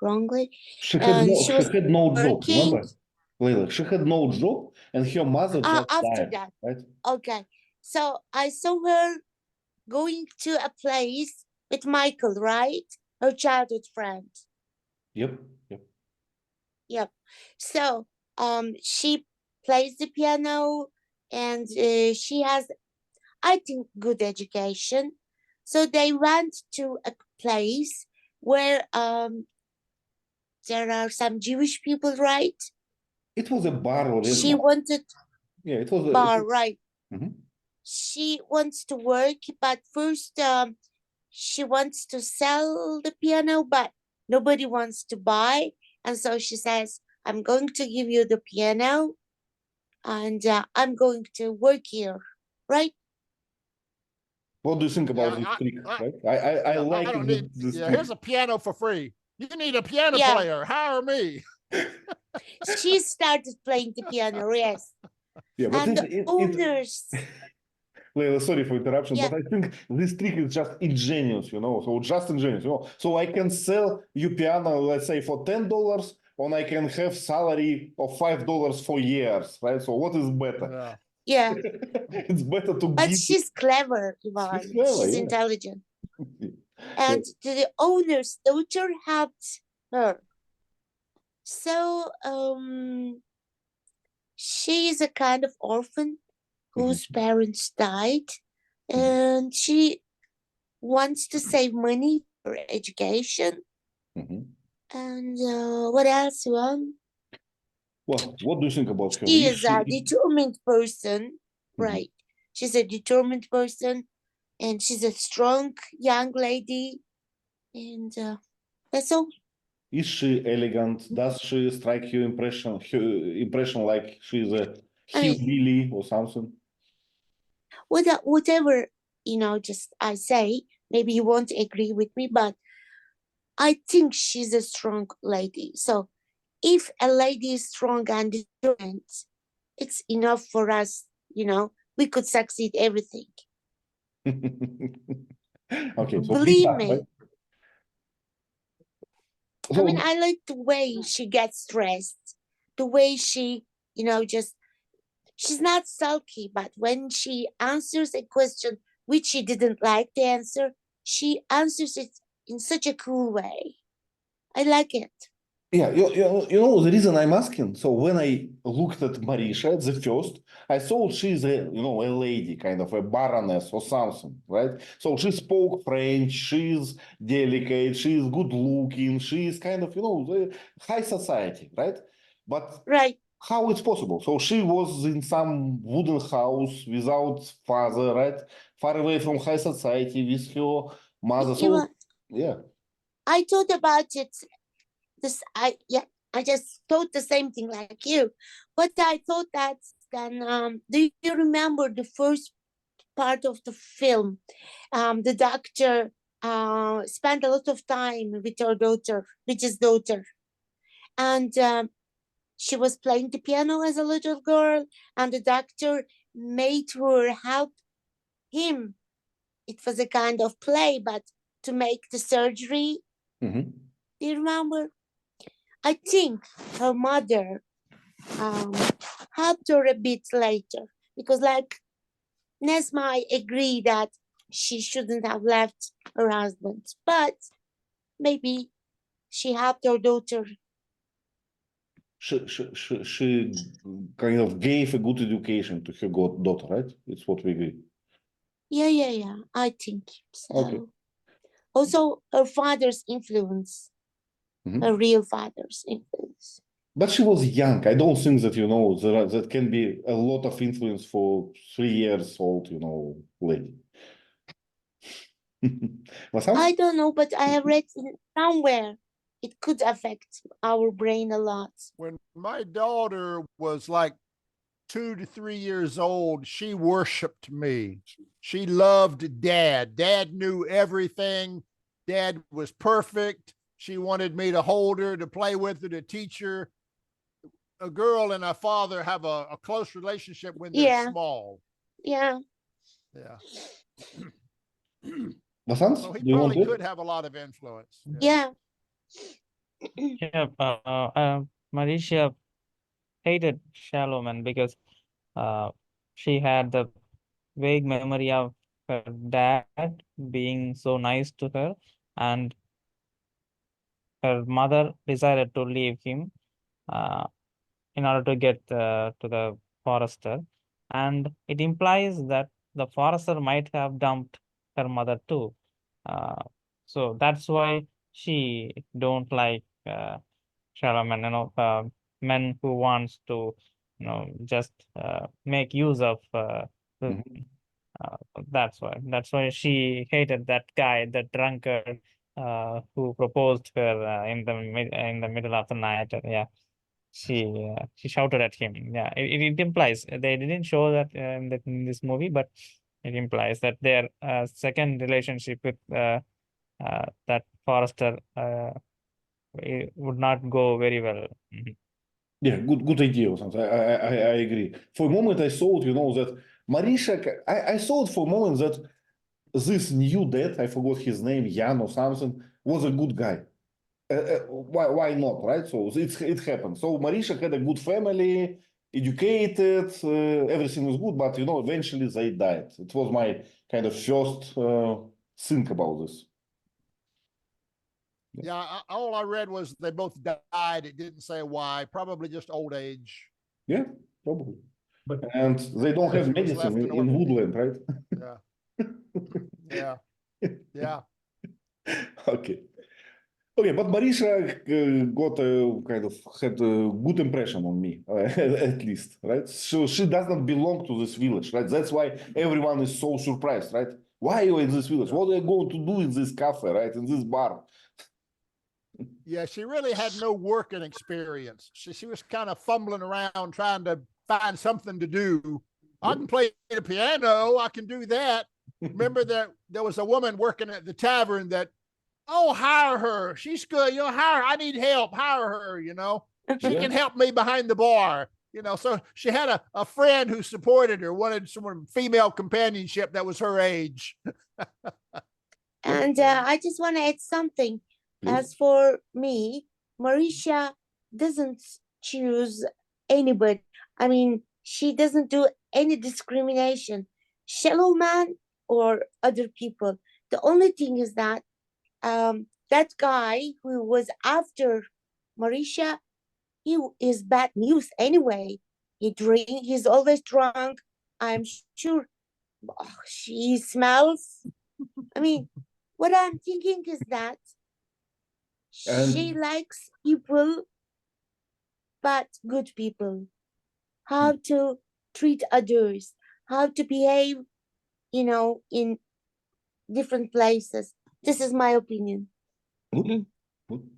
wrongly. She had She was no job, working. remember? Leila, she had no job and her mother just After died, that. right? Okay. So I saw her going to a place with Michael, right? Her childhood friend. Yep. Yep. So she plays the piano, and she has, I think, good education. So they went to a place where there are some Jewish people, right? It was a bar or She wanted yeah, it was a bar, right? Mhm. She wants to work, but first she wants to sell the piano, but nobody wants to buy. And so she says, I'm going to give you the piano and I'm going to work here, right? What do you think about Yeah, this trick? I- Right? I Yeah, like I don't this, need, this yeah, trick. here's a piano for free. You need a piano Yeah. player. Hire me. She started playing the piano, yes. Yeah, but And the owners, Leila, sorry for interruption, Yeah. but I think this trick is just ingenious, so just ingenious, So I can sell you piano, let's say for $10, or I can have salary of $5 for years, right? So what is better? Yeah. yeah, It's better to but give. she's clever, Ivan. She's clever, She's yeah. intelligent. And the owner's daughter helped her. So she is a kind of orphan whose parents died, and she wants to save money for education. Mhm. And what else, Ivan? Well, what do you think about her? She Is is a she- determined person, Mhm. right? She's a determined person, and she's a strong young lady, and that's all. Is she elegant? Does she strike your impression like she's a I mean- hillbilly or something? Whatever, just I say, maybe you won't agree with me, but I think she's a strong lady. So if a lady is strong and determined, it's enough for us, we could succeed everything. Okay, so Believe Lisa, me. right? I mean, I like the way she gets dressed, the way she, she's not sulky, but when she answers a question which she didn't like the answer, she answers it in such a cool way. I like it. Yeah, you know the reason I'm asking. So when I looked at Marisha at the first, I thought she's a lady, kind of a baroness or something, right? So she spoke French, she's delicate, she's good looking, she's kind of the high society, right? But Right. how it's possible? So she was in some wooden house without father, right? far away from high society with her mother. You So know, yeah. I thought about it. I just thought the same thing like you. But I thought that then, do you remember the first part of the film? The doctor spent a lot of time with her daughter, with his daughter, and she was playing the piano as a little girl, and the doctor made her help him. It was a kind of play, but to make the surgery. Mhm. Do you remember? I think her mother helped her a bit later because, like, Nesma, I agree that she shouldn't have left her husband, but maybe she helped her daughter. She kind of gave a good education to her daughter, right? It's what we agree. Yeah. I think so. Okay. Also, her father's influence, Mhm. her real father's influence. But she was young. I don't think that, that can be a lot of influence for 3 years old, lady. I don't know, but I have read somewhere it could affect our brain a lot. When my daughter was like 2 to 3 years old, she worshiped me. She loved Dad. Dad knew everything. Dad was perfect. She wanted me to hold her, to play with her, to teach her. A girl and a father have a close relationship when they're small. Yeah. Yeah. Vasant, So he do you want probably to? could have a lot of influence. Yeah. Yeah, Marisha hated Shalom because she had the vague memory of her dad being so nice to her, and her mother decided to leave him in order to get to the forester, and it implies that the forester might have dumped her mother too. So that's why she don't like Shalom, and men who wants to just make use of the Mhm. That's why she hated that guy, the drunkard, who proposed her in the middle of the night. Yeah, she shouted at him. Yeah, it implies they didn't show that in this movie, but it implies that their second relationship with that forester it would not go very well. Mhm. Yeah, good idea or something. I agree. For a moment, I thought, that Marisha, I thought for a moment that this new dad, I forgot his name, Jan or something, was a good guy. Why not, right? So it happened. So Marisha had a good family, educated, everything was good, but eventually they died. It was my kind of first think about this. Yeah, all I read was they both died. It didn't say why. Probably just old age. Yeah, probably. But And they don't Yeah, have she was medicine left an in orphan. woodland, right? Yeah. Okay. Okay, but Marisha got a kind of had a good impression on me, at least, right? So she does not belong to this village, right? That's why everyone is so surprised, right? Why are you in this village? What are you going to do in this cafe, right? In this bar? Yeah, she really had no working experience. She was kind of fumbling around trying to find something to do. I can play the piano. I can do that. Remember that there was a woman working at the tavern that, hire her. She's good. Hire her. I need help. Hire her, She Yeah. can help me behind the bar. So she had a friend who supported her, wanted some female companionship that was her age. And I just want to add something. As for me, Marisha doesn't choose anybody. I mean, she doesn't do any discrimination, shallow man or other people. The only thing is that that guy who was after Marisha, he is bad news anyway. He's always drunk. I'm sure she smells. I mean, what I'm thinking is that she And likes people, but good people. How to treat others, how to behave you know, in different places. This is my opinion. Good.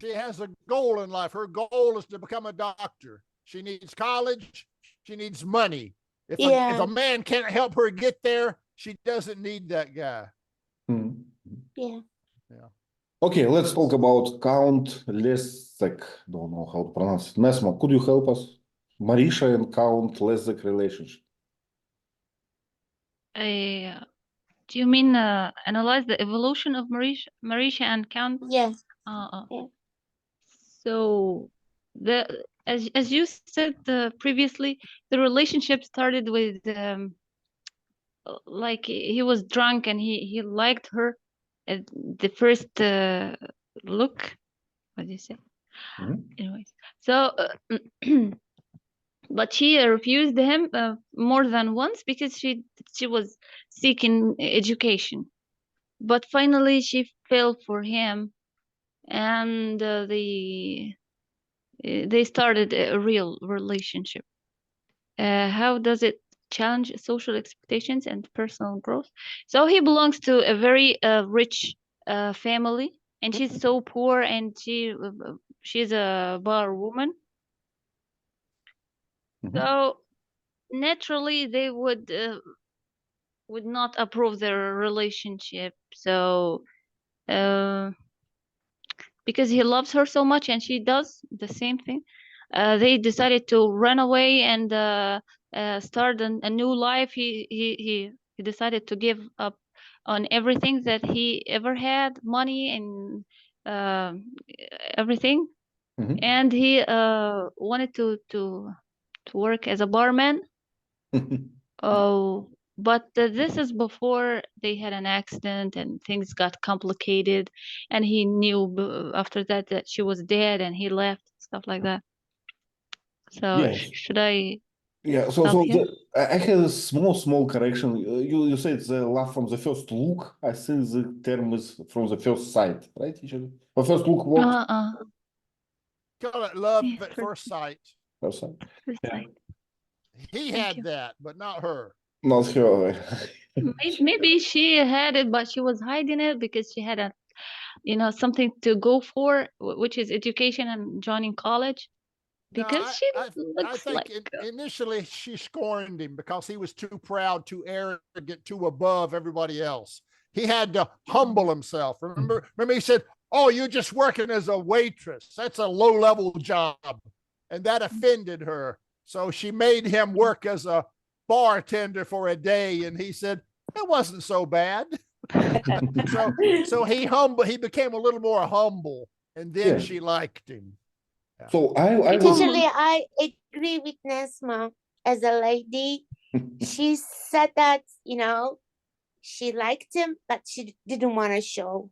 She has a goal in life. Her goal is to become a doctor. She needs college. She needs money. If Yeah. a man can't help her get there, she doesn't need that guy. Mhm. Yeah. Okay, let's talk about Count Leszek. Don't know how to pronounce it. Nesma, could you help us? Marisha and Count Leszek relationship. Do you mean analyze the evolution of Marisha and Count? Yes. Yeah. So as you said previously, the relationship started with like he was drunk and he liked her at the first look. What do you say? Mhm. Anyways, so but she refused him more than once because she was seeking education. But finally, she fell for him, and they started a real relationship. How does it challenge social expectations and personal growth? So he belongs to a very rich family, and she's so poor, and she's a bar woman. Mhm. So naturally, they would not approve their relationship. So because he loves her so much and she does the same thing, they decided to run away and start a new life. He decided to give up on everything that he ever had, money and everything. Mhm. And he wanted to work as a barman. Oh, but this is before they had an accident and things got complicated, and he knew after that she was dead, and he left, stuff like that. So Yes. should I Yeah, stop here? I have a small correction. You said the love from the first look. I think the term is from the first sight, right? Or first look, what? Call it love Yeah, at first sight. First sight. first Yeah. sight. He Thank had you. that, but not her. Not her. Maybe she had it, but she was hiding it because she had something to go for, which is education and joining college. No, Because she I looks think like initially she scorned him because he was too proud, too arrogant, too above everybody else. He had to humble himself. Remember he said, "Oh, you're just working as a waitress. That's a low-level job." And that offended her. So she made him work as a bartender for a day, and he said, "It wasn't so bad." So he became a little more humble, and then Yeah. she liked him. So I was Actually, I agree with Nesma as a lady. She said that, she liked him, but she didn't want to show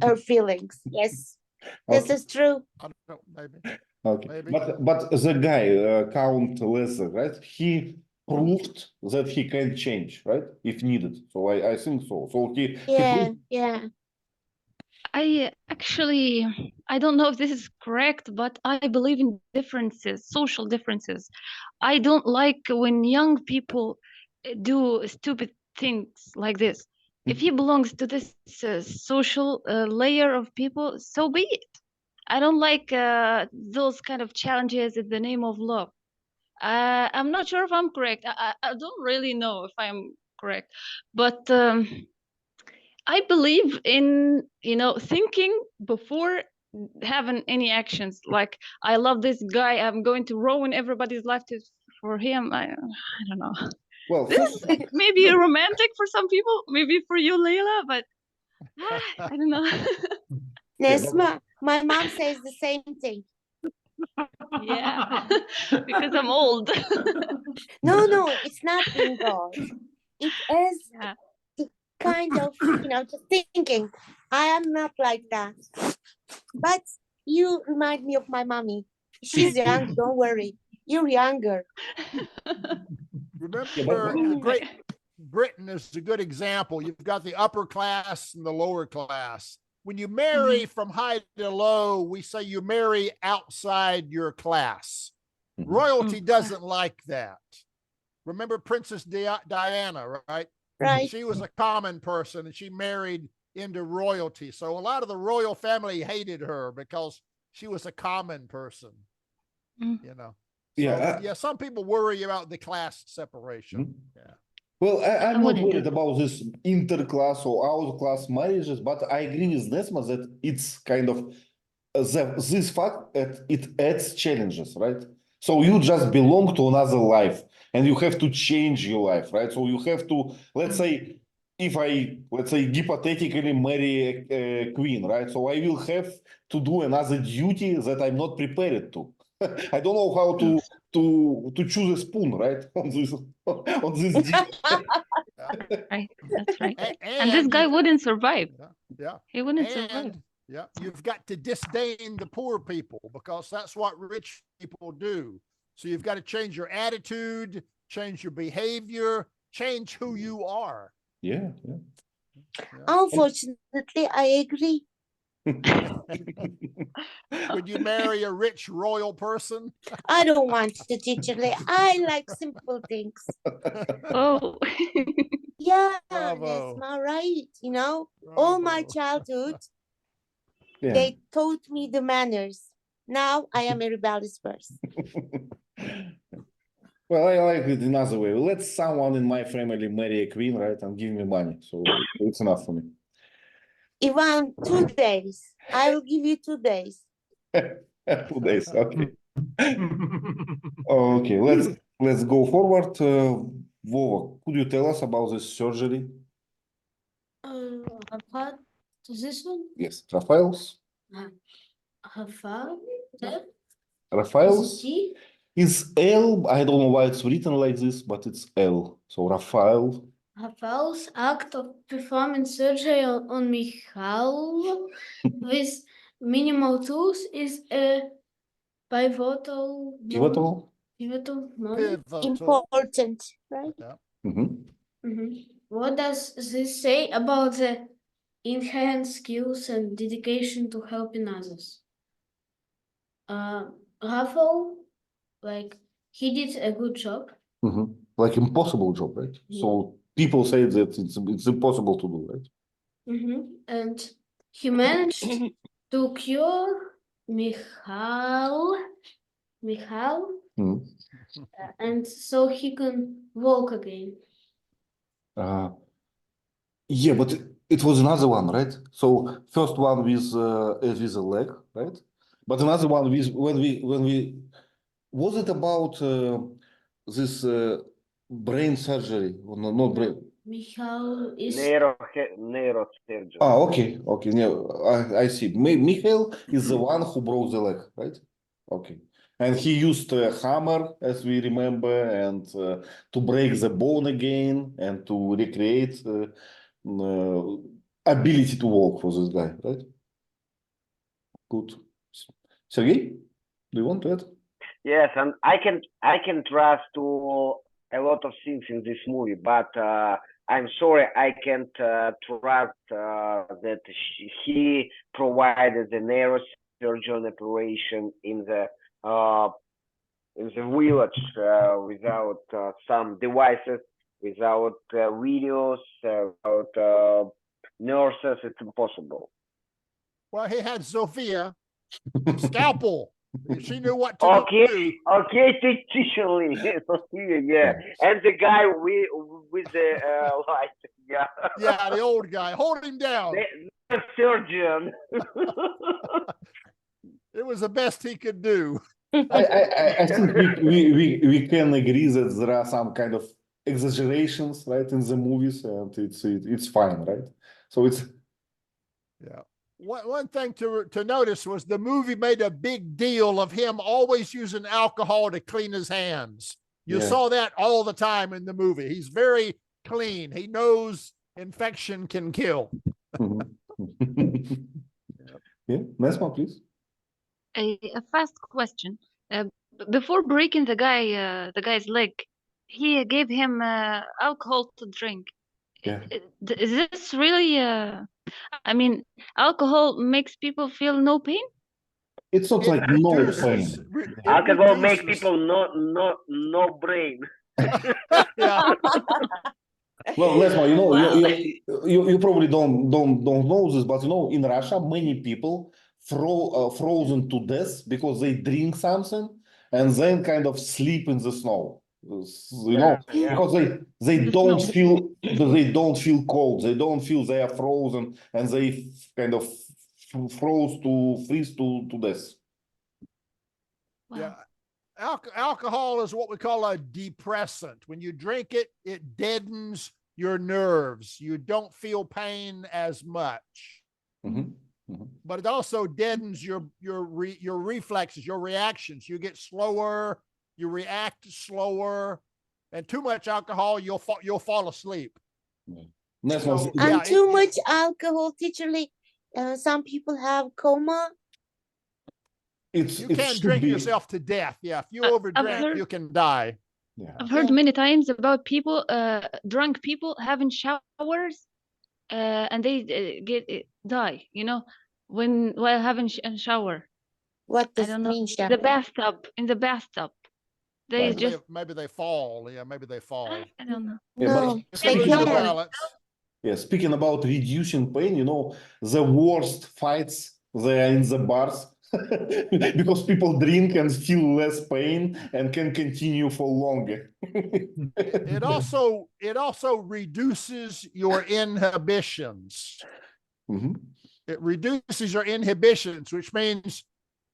her feelings. Yes, this Okay. is true. I don't know, maybe. Okay, Maybe. but the guy Count Leszek, right? He proved that he can change, right? If needed. So I think so. So he Yeah, proved. yeah. I don't know if this is correct, but I believe in differences, social differences. I don't like when young people do stupid things like this. If he belongs to this social layer of people, so be it. I don't like those kind of challenges in the name of love. I'm not sure if I'm correct. I don't really know if I'm correct, but I believe in thinking before having any actions. Like, I love this guy, I'm going to ruin everybody's life for him. I don't know. Well, This first, is maybe romantic for some people, maybe for you, Leila, but I don't know. yeah, Nesma, my mom says the same thing. Yeah, because I'm old. No, it's not being old. It is Yeah. the kind of, just thinking. I am not like that. But you remind me of my mommy. She's young, don't worry. You're younger. Remember, the Great Britain is a good example. You've got the upper class and the lower class. When you marry from high to low, we say you marry outside your class. Royalty doesn't like that. Remember Princess Diana, right? Right. She was a common person and she married into royalty. So a lot of the royal family hated her because she was a common person, Mm. you know. Yeah, So, yeah, some people worry about the class separation. Mhm. Yeah. well, I'm not wouldn't worried do. about this interclass or outclass marriages, but I agree with Nesma that it's kind of this fact that it adds challenges, right? So you just belong to another life and you have to change your life, right? So you have to, let's say, if let's say, hypothetically marry a queen, right? So I will have to do another duty that I'm not prepared to. I don't know how to choose a spoon, right? On this deal. Right, that's right. And, And this guy wouldn't survive. yeah. He wouldn't survive. And yeah, you've got to disdain the poor people because that's what rich people do. So you've got to change your attitude, change your behavior, change who you are. Yeah. Unfortunately, I agree. Would you marry a rich royal person? I don't want to digitally. I like simple things. Oh, Yeah, Bravo. Nesma, right. You know, all my Bravo. childhood, Yeah. they taught me the manners. Now I am a rebellious person. Well, I like it another way. Let someone in my family marry a queen, right, and give me money. So it's enough for me. Ivan, 2 days. I will give you 2 days. 2 days, okay. Okay, let's go forward. Vova, could you tell us about this surgery? What? This one? Yes, Raphael's. Rafael? That? Raphael's T? is L. I don't know why it's written like this, but it's L. So Raphael. Rafael's act of performing surgery on Michal with minimal tools is a pivotal Pivotal. moment. Pivotal. Important, right? Mhm. What does this say about the inherent skills and dedication to helping others? Rafael, like, he did a good job. Like impossible job, right? So people say that it's impossible to do, right? And he managed to cure Michal, Mhm. and so he can walk again. Yeah, but it was another one, right? So first one with a leg, right? But another one with when we was it about this brain surgery? Or no, not brain. Michal is Neurosurgeon. Okay. Yeah, I see. Michael is the one who broke the leg, right? Okay. And he used a hammer, as we remember, and to break the bone again and to recreate ability to walk for this guy, right? Good. Sergey, do you want to add? Yes, and I can trust to a lot of things in this movie, but I'm sorry I can't trust that he provided the neurosurgeon operation in the village without some devices, without videos, without nurses. It's impossible. Well, he had Sophia, scalpel. She knew what to Okay, do. technically, yeah, and the guy with the light, yeah, Yeah, the old guy. Hold him down. the surgeon. It was the best he could do. I think we can agree that there are some kind of exaggerations, right, in the movies, and it's fine, right? So it's Yeah. One thing to notice was the movie made a big deal of him always using alcohol to clean his hands. You saw that all the time in the movie. He's very clean. He knows infection can kill. Yeah, Nesma, please. a fast question. Before breaking the guy's leg, he gave him alcohol to drink. Yeah. Is this really? I mean, alcohol makes people feel no pain. It's not like no pain. Alcohol make people no brain. Yeah. Well, Lesma, you know, Well, you probably don't know this, but you know, in Russia, many people frozen to death because they drink something and then kind of sleep in the snow. You know, Yeah. because they The don't snow. feel cold, they don't feel they are frozen, and they kind of freeze to death. Wow. Yeah. Alcohol is what we call a depressant. When you drink it, it deadens your nerves. You don't feel pain as much. Mhm, mhm. But it also deadens your reflexes, your reactions. You get slower, you react slower, and too much alcohol, you'll fall asleep. Lesma, So, And yeah, too much alcohol, teacher Lee, some people have coma. you it can should drink be, yourself to death. Yeah, if you I've overdrink, heard- you can die. yeah. I've heard Yeah. many times about people, drunk people having showers, and they die. You know, while having a shower. What I does don't it know. mean, In the bathtub. In the bathtub. They Right. just. Maybe they fall. Yeah, maybe they fall. I don't know. Yeah, but No, If they they lose their can. balance. Yeah, speaking about reducing pain, you know, the worst fights they are in the bars because people drink and feel less pain and can continue for longer. It also reduces your inhibitions. Mhm. It reduces your inhibitions, which means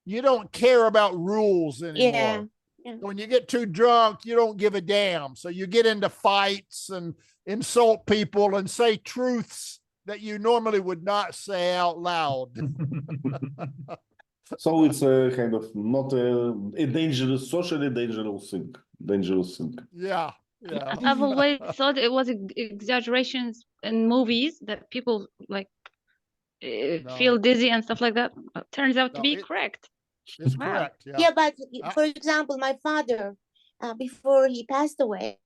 you don't care about rules anymore. Yeah. When you get too drunk, you don't give a damn. So you get into fights and insult people and say truths that you normally would not say out loud. So it's a kind of not a dangerous, socially dangerous thing. Dangerous thing. Yeah. Yeah. I've always thought it was exaggerations in movies that people like No. feel dizzy and stuff like that. Turns out to No, be correct. It's Wow. correct. Yeah. Yeah, but Uh, for example, my father, before he passed away,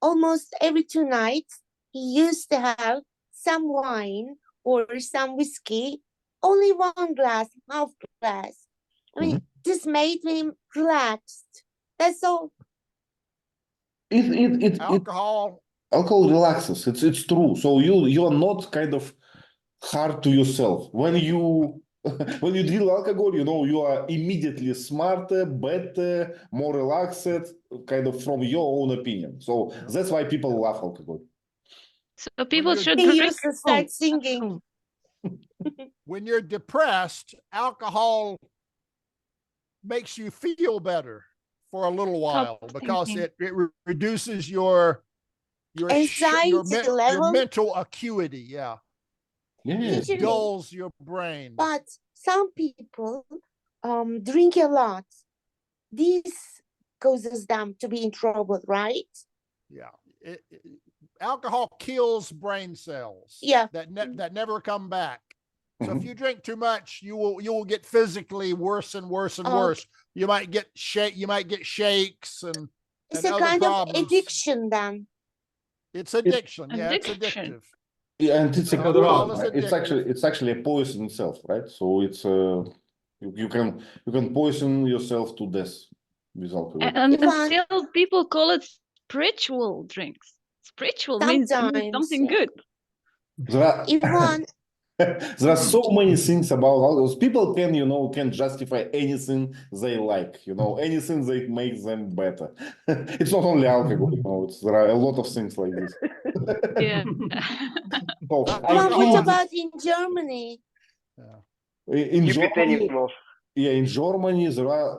almost every 2 nights, he used to have some wine or some whiskey, only 1 glass, half glass. I mean, this made him relaxed. That's all. alcohol. Alcohol relaxes. It's true. So you are not kind of hard to yourself when you when you drink alcohol. You know, you are immediately smarter, better, more relaxed, kind of from your own opinion. So that's why people love alcohol. So people should He drink. used to start singing. When you're depressed, alcohol makes you feel better for a little while because thinking. it reduces your Anxiety level. mental acuity. Yeah. Yeah. It Teacher Lee, dulls your brain. but some people drink a lot. This causes them to be in trouble, right? Yeah. Alcohol kills brain cells. Yeah. That never come back. So if Mhm. you drink too much, you will get physically worse and worse and Okay. worse. You might get shakes and It's and a other kind problems. of addiction then. It's addiction. Yeah, it's Addiction. addictive. Yeah, and it's a Like a drug, poison, is right? addictive. It's actually a poison itself, right? So it's you can poison yourself to death with alcohol. And Ivan, still people call it spiritual drinks. Spiritual means sometimes, something yeah. good. There are Ivan, there are so many things about alcohol. People can justify anything they like, anything that makes them better. It's not only alcohol, there are a lot of things like this. Yeah. So Ivan, what Alcohol- about in Germany? in Stupid Germany, animals. yeah, in Germany there are.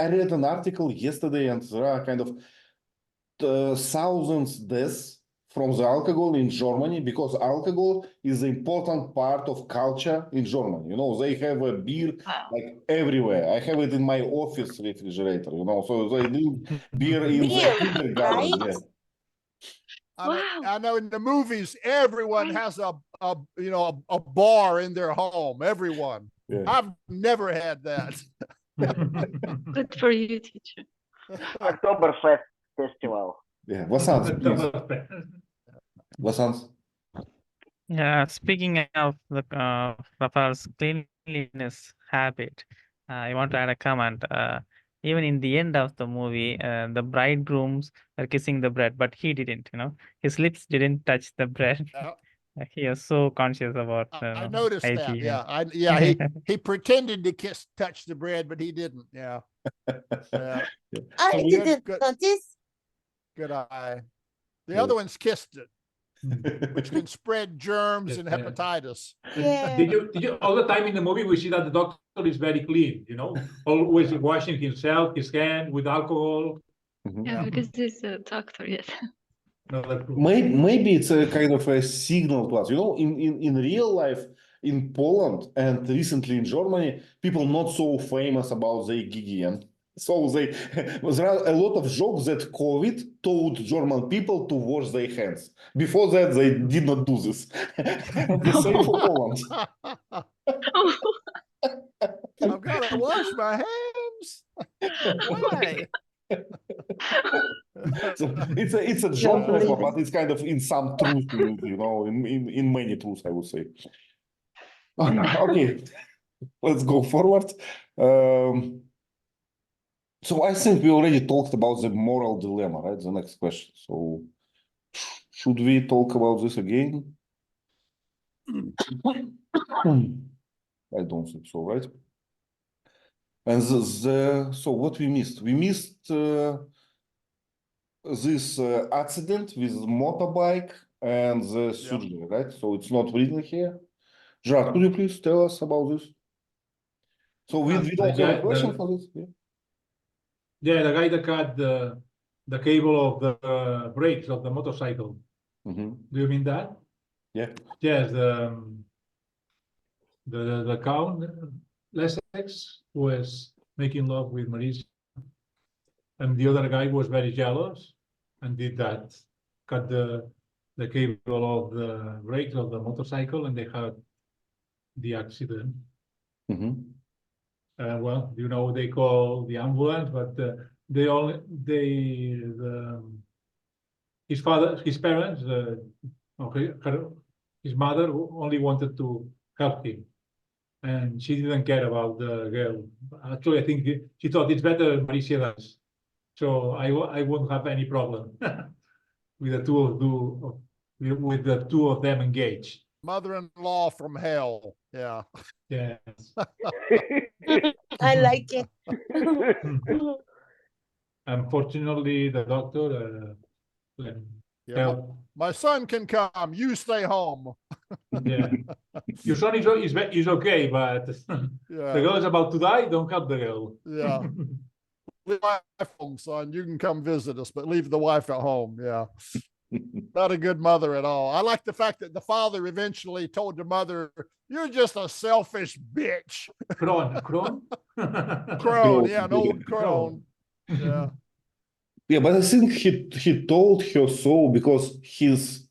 I read an article yesterday, and there are kind of thousands deaths from the alcohol in Germany because alcohol is an important part of culture in Germany. They have a beer Wow. like everywhere. I have it in my office refrigerator. So they drink beer in Beer, the kindergarten. right? Yeah. Wow. I know in the movies, everyone has a bar in their home. Everyone. Yeah. I've never had that. Good for you, teacher. Oktoberfest festival. Yeah. Vasant, please. Vasant. Yeah, speaking of the Rafael's cleanliness habit, I want to add a comment. even in the end of the movie, the bridegrooms are kissing the bread, but he didn't, his lips didn't touch the bread. He was so conscious about I noticed that. hygiene. Yeah. He pretended to touch the bread, but he didn't. Yeah. Yeah. I So we- didn't good. notice. Good eye. The Yeah. other ones kissed it, which can spread germs and Yeah. hepatitis. Yeah. Did you all the time in the movie we see that the doctor is very clean, always washing himself, his hand with alcohol. Mhm. Yeah, because he's a doctor, yes. No, that's true. Maybe it's a kind of a signal to us. In real life, in Poland and recently in Germany, people not so famous about their hygiene. So there are a lot of jokes that COVID taught German people to wash their hands. Before that, they did not do this. The same for Poland. I've got to wash my hands. Why? So it's a joke, but it's kind of in some truth, in many truths, I would say. Okay, let's go forward. So I think we already talked about the moral dilemma, right? The next question. So should we talk about this again? I don't think so, right? And so what we missed? We missed this accident with motorbike and the surgery, right? So it's not written here. Gerard, could you please tell us about this? So we don't have a question for this. Yeah, the guy that cut the cable of the brakes of the motorcycle. Mm-hmm. Do you mean that? Yeah. Yes, the count Lessex was making love with Marisa, and the other guy was very jealous and did that, cut the cable of the brakes of the motorcycle, and they had the accident. Mm-hmm. Well, they call the ambulance, but his parents, his mother only wanted to help him, and she didn't care about the girl. Actually, I think she thought it's better Marisa does, so I won't have any problem with the two of them engaged. Mother-in-law from hell. Yeah. Yes. I like it. Unfortunately, the doctor Yeah. helped. My son can come. You stay home. Yeah, your son is okay, but the Yeah. girl is about to die. Don't help the girl. Yeah. Leave the wife home, son. You can come visit us, but leave the wife at home. Yeah. Not a good mother at all. I like the fact that the father eventually told the mother, "You're just a selfish bitch." Crone. Crone, yeah, an old crone. Yeah. Yeah, but I think he told her so because his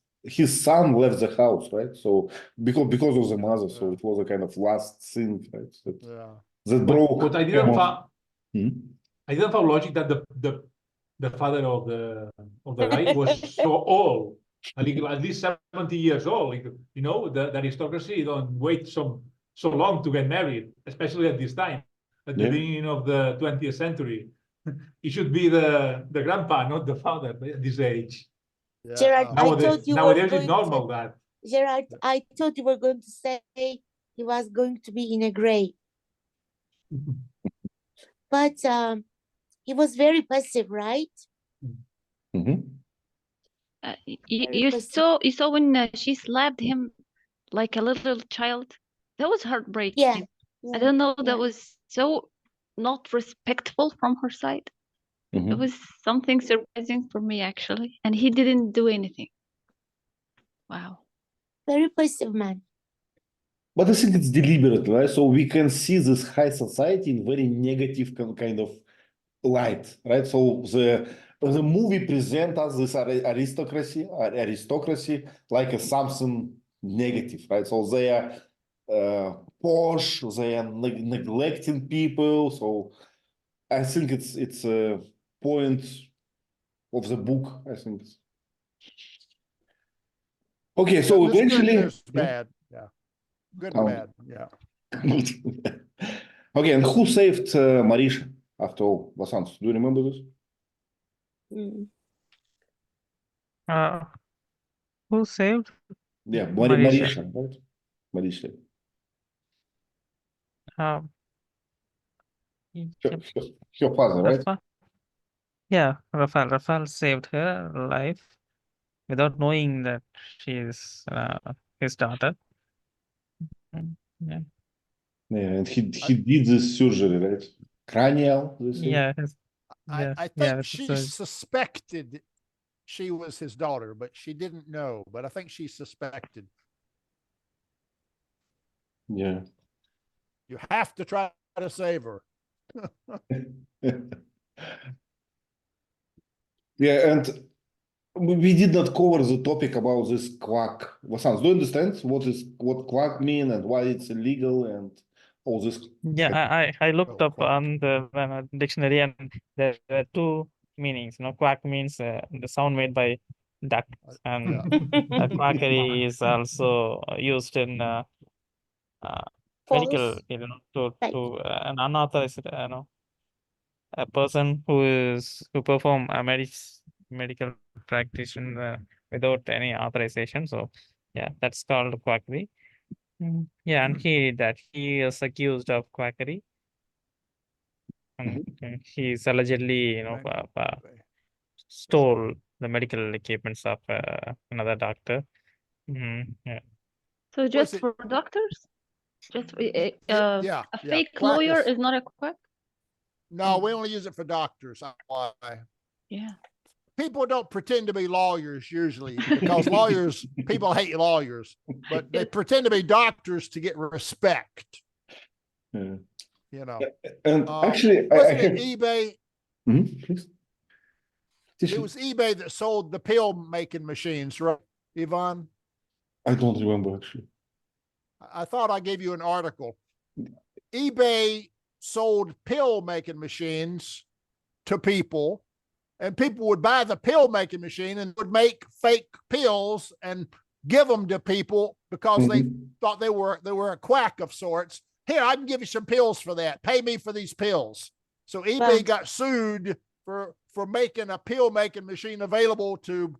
son left the house, right? So because of the mother, so it was a kind of last thing, right? That broke. But I didn't find Hmm? I didn't find logic that the father of the guy was so old, at least 70 years old. The aristocracy don't wait so long to get married, especially at this time, at the beginning of the 20th century. It should be the grandpa, not the father, at this age. Yeah. Gerard, Nowadays it's normal that. Gerard, I thought you were going to say he was going to be in a grave. But he was very passive, right? Mm-hmm. You saw when she slapped him like a little child. That was heartbreaking. Yeah. I don't know. That was so not respectful from her side. Mm-hmm. It was something surprising for me, actually. And he didn't do anything. Wow. Very passive man. But I think it's deliberate, right? So we can see this high society in very negative kind of light, right? So the movie presents us this aristocracy like a something negative, right? So they are posh, they are neglecting people. So I think it's a point of the book. I think. Okay, so there's eventually, good, there's bad. Yeah. Good and bad. Yeah. Okay, and who saved Marisha? after all. Vasant, do you remember this? Mm. Who saved Yeah, Marisha? Marisha, right? Marisha. Um, Her, her father, right? Rafa? Yeah, Rafael saved her life without knowing that she is his daughter. Yeah, Yeah, and he did this surgery, right? Cranial, they say. yeah, I yeah. think she suspected she was his daughter, but she didn't know. But I think she suspected. Yeah. You have to try to save her. Yeah, and we did not cover the topic about this quack. Vasant, do you understand what quack mean and why it's illegal and all this? Yeah, I looked Oh, up on the dictionary, and there are two meanings. Quack means the sound made by ducks, and quackery is also used in medical, False. to an unauthorized, a person who perform a medical practitioner without any authorization. So yeah, that's called quackery. Yeah, and he did that. He is accused of quackery, and he is allegedly, stole the medical equipments of another doctor. Yeah. So just it? for doctors? Just Yeah, a yeah. fake Quack lawyer is- is not a quack? No, we only use it for doctors. Why? Yeah. People don't pretend to be lawyers usually because lawyers, people hate lawyers, but they pretend to be doctors to get respect. Yeah. You know. And actually, I wasn't have... it eBay? Please. It was eBay that sold the pill making machines, right, Ivan? I don't remember actually. I thought I gave you an article. eBay sold pill making machines to people, and people would buy the pill making machine and would make fake pills and give them to people because they thought they were a quack of sorts. Here, I can give you some pills for that. Pay me for these pills. So eBay got sued for making a pill making machine available to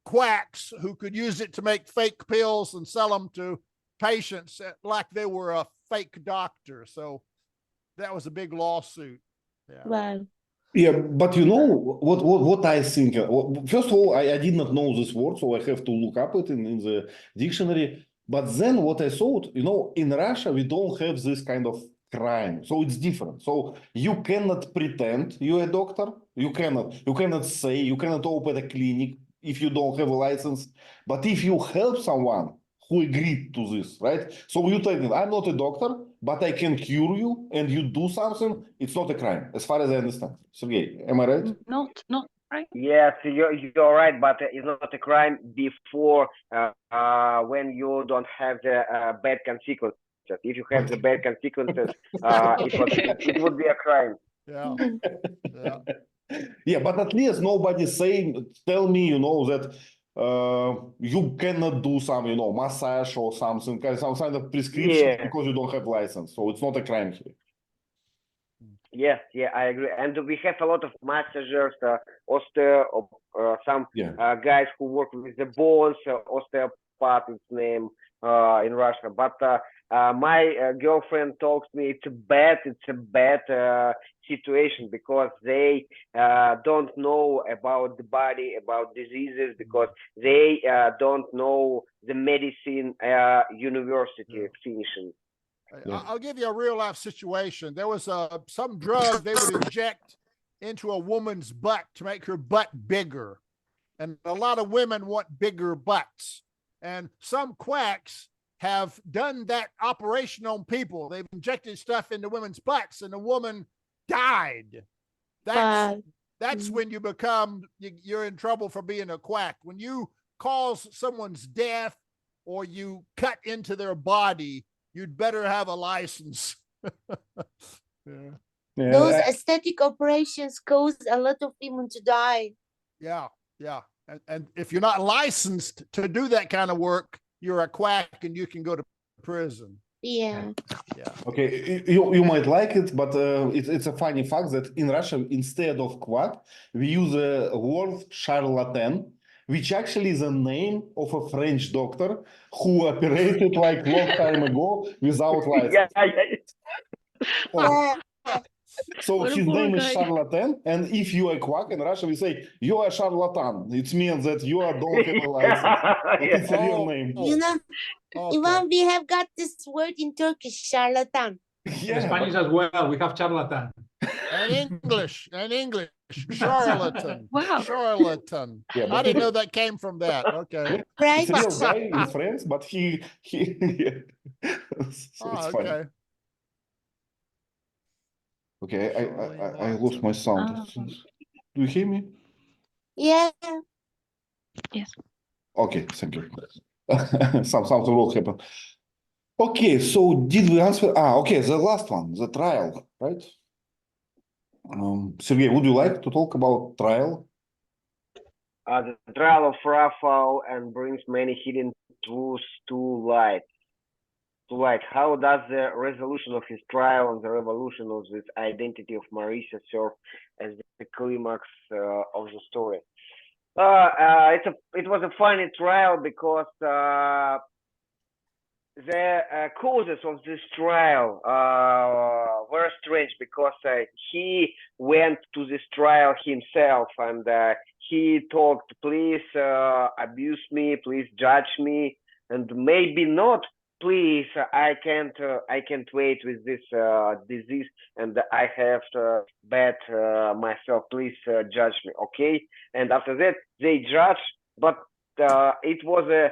quacks who could use it to make fake pills and sell them to patients like they were a fake doctor. So that was a big lawsuit. Yeah. Wow. Yeah, but you know what I think? First of all, I did not know this word, so I have to look up it in the dictionary. But then what I thought, in Russia, we don't have this kind of crime. So it's different. So you cannot pretend you're a doctor. You cannot say, you cannot open a clinic if you don't have a license. But if you help someone who agreed to this, right? So you tell them, I'm not a doctor, but I can cure you, and you do something, it's not a crime, as far as I understand. Sergey, am I right? Not right. Yes, you're right, but it's not a crime before when you don't have the bad consequences. If you have the bad consequences, it would be a crime. Yeah. Yeah. Yeah, but at least nobody tell me, that you cannot do some, massage or something, some kind of prescription because you don't have license. So it's not a crime here. Yes, yeah, I agree. And we have a lot of massagers, some guys who work with the bones, osteopath, its name in Russia. But my girlfriend talks me it's a bad situation because they don't know about the body, about diseases, because they don't know the medicine university finishing. I'll give you a real life situation. There was some drug they would inject into a woman's butt to make her butt bigger. And a lot of women want bigger butts. And some quacks have done that operation on people. They've injected stuff into women's butts and the woman died. That's when you're in trouble for being a quack. When you cause someone's death or you cut into their body, you'd better have a license. Those aesthetic operations cause a lot of women to die. Yeah. And if you're not licensed to do that kind of work, you're a quack and you can go to prison. Yeah. Yeah. Okay, you might like it, but it's a funny fact that in Russia, instead of quack, we use a word charlatan, which actually is a name of a French doctor who operated like long time ago without Yeah, license. yeah. So What a his poor name is guy. charlatan, and if you are quack in Russia, we say you are charlatan. It means that you don't have a license, but Yeah. it's a real name. You know, Okay. Ivan, we have got this word in Turkish, charlatan. In Yeah, Spanish as well, we have charlatan. And English, charlatan. Wow. Charlatan. yeah, I but didn't know that came from that. Okay. Right? it's a real guy in France, but he yeah. So it's Oh, funny. okay. Okay, I lost Charlatan. my sound. Do you hear me? Yeah. Yes. Okay, thank you. Something will happen. Okay, so did we answer? Okay, the last one, the trial, right? Sergey, would you like to talk about trial? The trial of Raphael and brings many hidden truths to light. How does the resolution of his trial and the revolution of this identity of Marisa serve as the climax of the story? It was a funny trial because the causes of this trial were strange because he went to this trial himself and he talked, please abuse me, please judge me, and maybe not. Please, I can't wait with this disease, and I have bad myself. Please judge me, okay? And after that, they judge, but it was a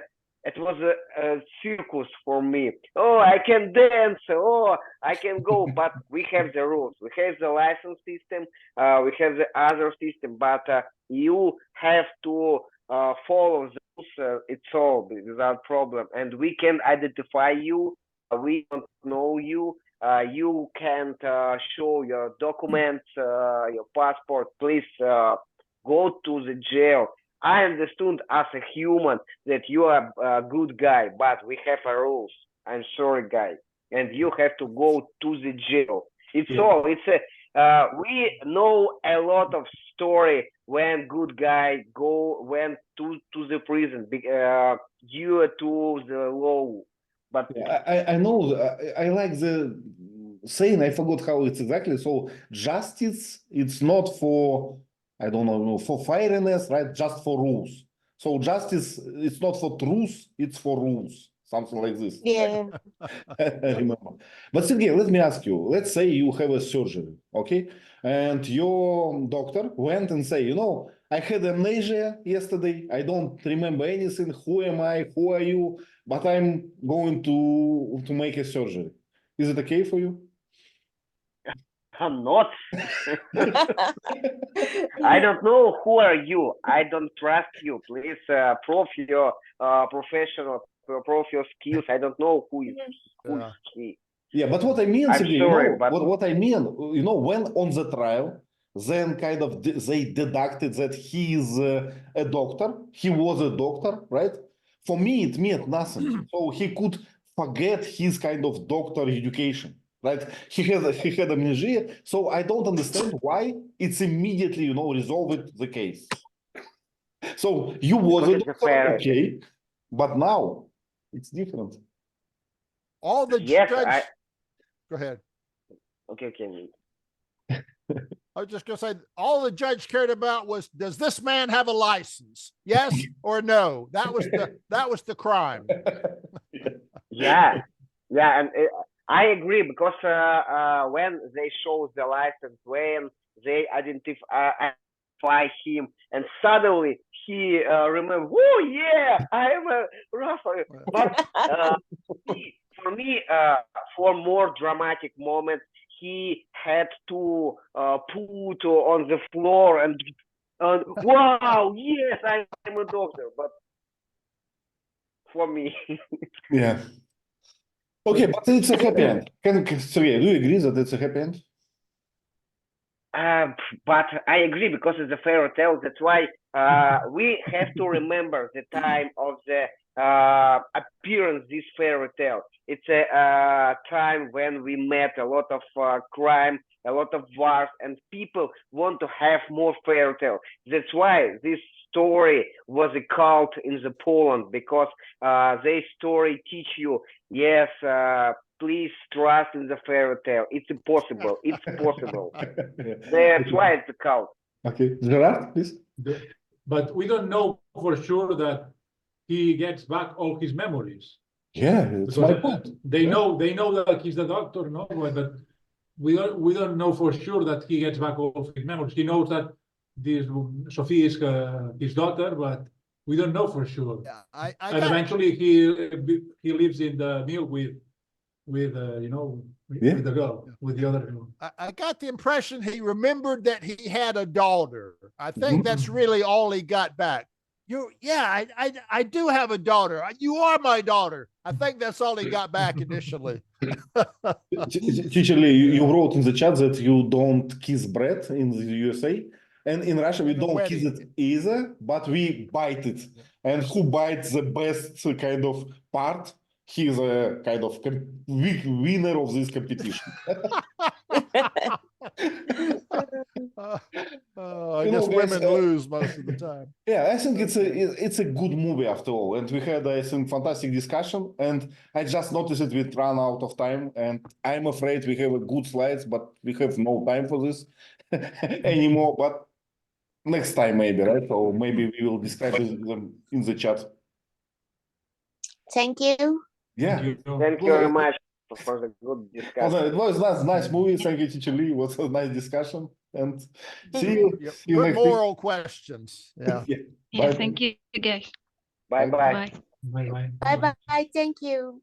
circus for me. Oh, I can dance. Oh, I can go. But we have the rules. We have the license system. We have the other system. But you have to follow the rules. It's all without problem. And we can identify you. We don't know you. You can't show your documents, your passport. Please go to the jail. I understood as a human that you are a good guy, but we have a rules. I'm sorry, guy, and you have to go to the jail. It's all. It's a. We know a lot of story when good guy went to the prison due to the law. But I know. I like the saying. I forgot how it's exactly. So justice, it's not for, I don't know, for fairness, right? Just for rules. So justice, it's not for truth, it's for rules. Something like this. Yeah. I remember. But Sergey, let me ask you. Let's say you have a surgery, okay? And your doctor went and say, I had amnesia yesterday. I don't remember anything. Who am I? Who are you? But I'm going to make a surgery. Is it okay for you? I'm not. I don't know who are you. I don't trust you. Please prove your professional, prove your skills. I don't know who is he. Yeah, but what I mean, I'm Sergey, sorry, but what I mean, when on the trial, then kind of they deducted that he is a doctor. He was a doctor, right? For me, it meant nothing. So he could forget his kind of doctor education, right? He had amnesia. So I don't understand why it's immediately, resolved the case. So you was a doctor, okay, but now it's different. All the yes, judge. Go ahead. Okay. I was just going to say, all the judge cared about was, does this man have a license? Yes or no? That was the crime. Yeah, and I agree because when they show the license, when they identify him, and suddenly he remembers, oh yeah, I am a Raphael. But for me, for more dramatic moments, he had to put on the floor and wow, yes, I am a doctor. But for me, yeah. Okay, but it's a happy end. Sergey, do you agree that it's a happy end? But I agree because it's a fairy tale. That's why we have to remember the time of the appearance this fairy tale. It's a time when we met a lot of crime, a lot of wars, and people want to have more fairy tale. That's why this story was a cult in the Poland, because their story teach you, yes, please trust in the fairy tale. It's impossible. It's possible. That's why it's a cult. Okay, Gerard, please. But we don't know for sure that he gets back all his memories. Yeah, it's my Because point. they know that he's the doctor, no, but we don't know for sure that he gets back all of his memories. He knows that this Sophie is his daughter, but we don't know for sure. Yeah, And eventually he lives in the mill with you know, Yeah. with the girl, with the other girl. I got the impression he remembered that he had a daughter. I think Mhm. that's really all he got back. I do have a daughter. You are my daughter. I think that's all he got back initially. Teacher Lee, you wrote in the chat that you don't kiss bread in the USA, and in Russia we In a don't kiss wedding. it either, but we bite it. And who bites the best kind of part, he's a kind of winner of this competition. I You guess know, guys, women lose most of the time. Yeah, I think it's a good movie after all, and we had I think fantastic discussion. And I just noticed it we ran out of time, and I'm afraid we have a good slides, but we have no time for this anymore. But next time maybe, right? Or maybe we will describe them in the chat. Thank you. Yeah, Thank you very much for the good discussion. it was nice movie. Thank you, Teacher Lee. It was a nice discussion, and see you. Yep. See you Good next week. moral questions. Yeah. Yeah. Yeah, Bye. thank you guys. Bye bye. Bye. Bye bye. Bye bye. Thank you.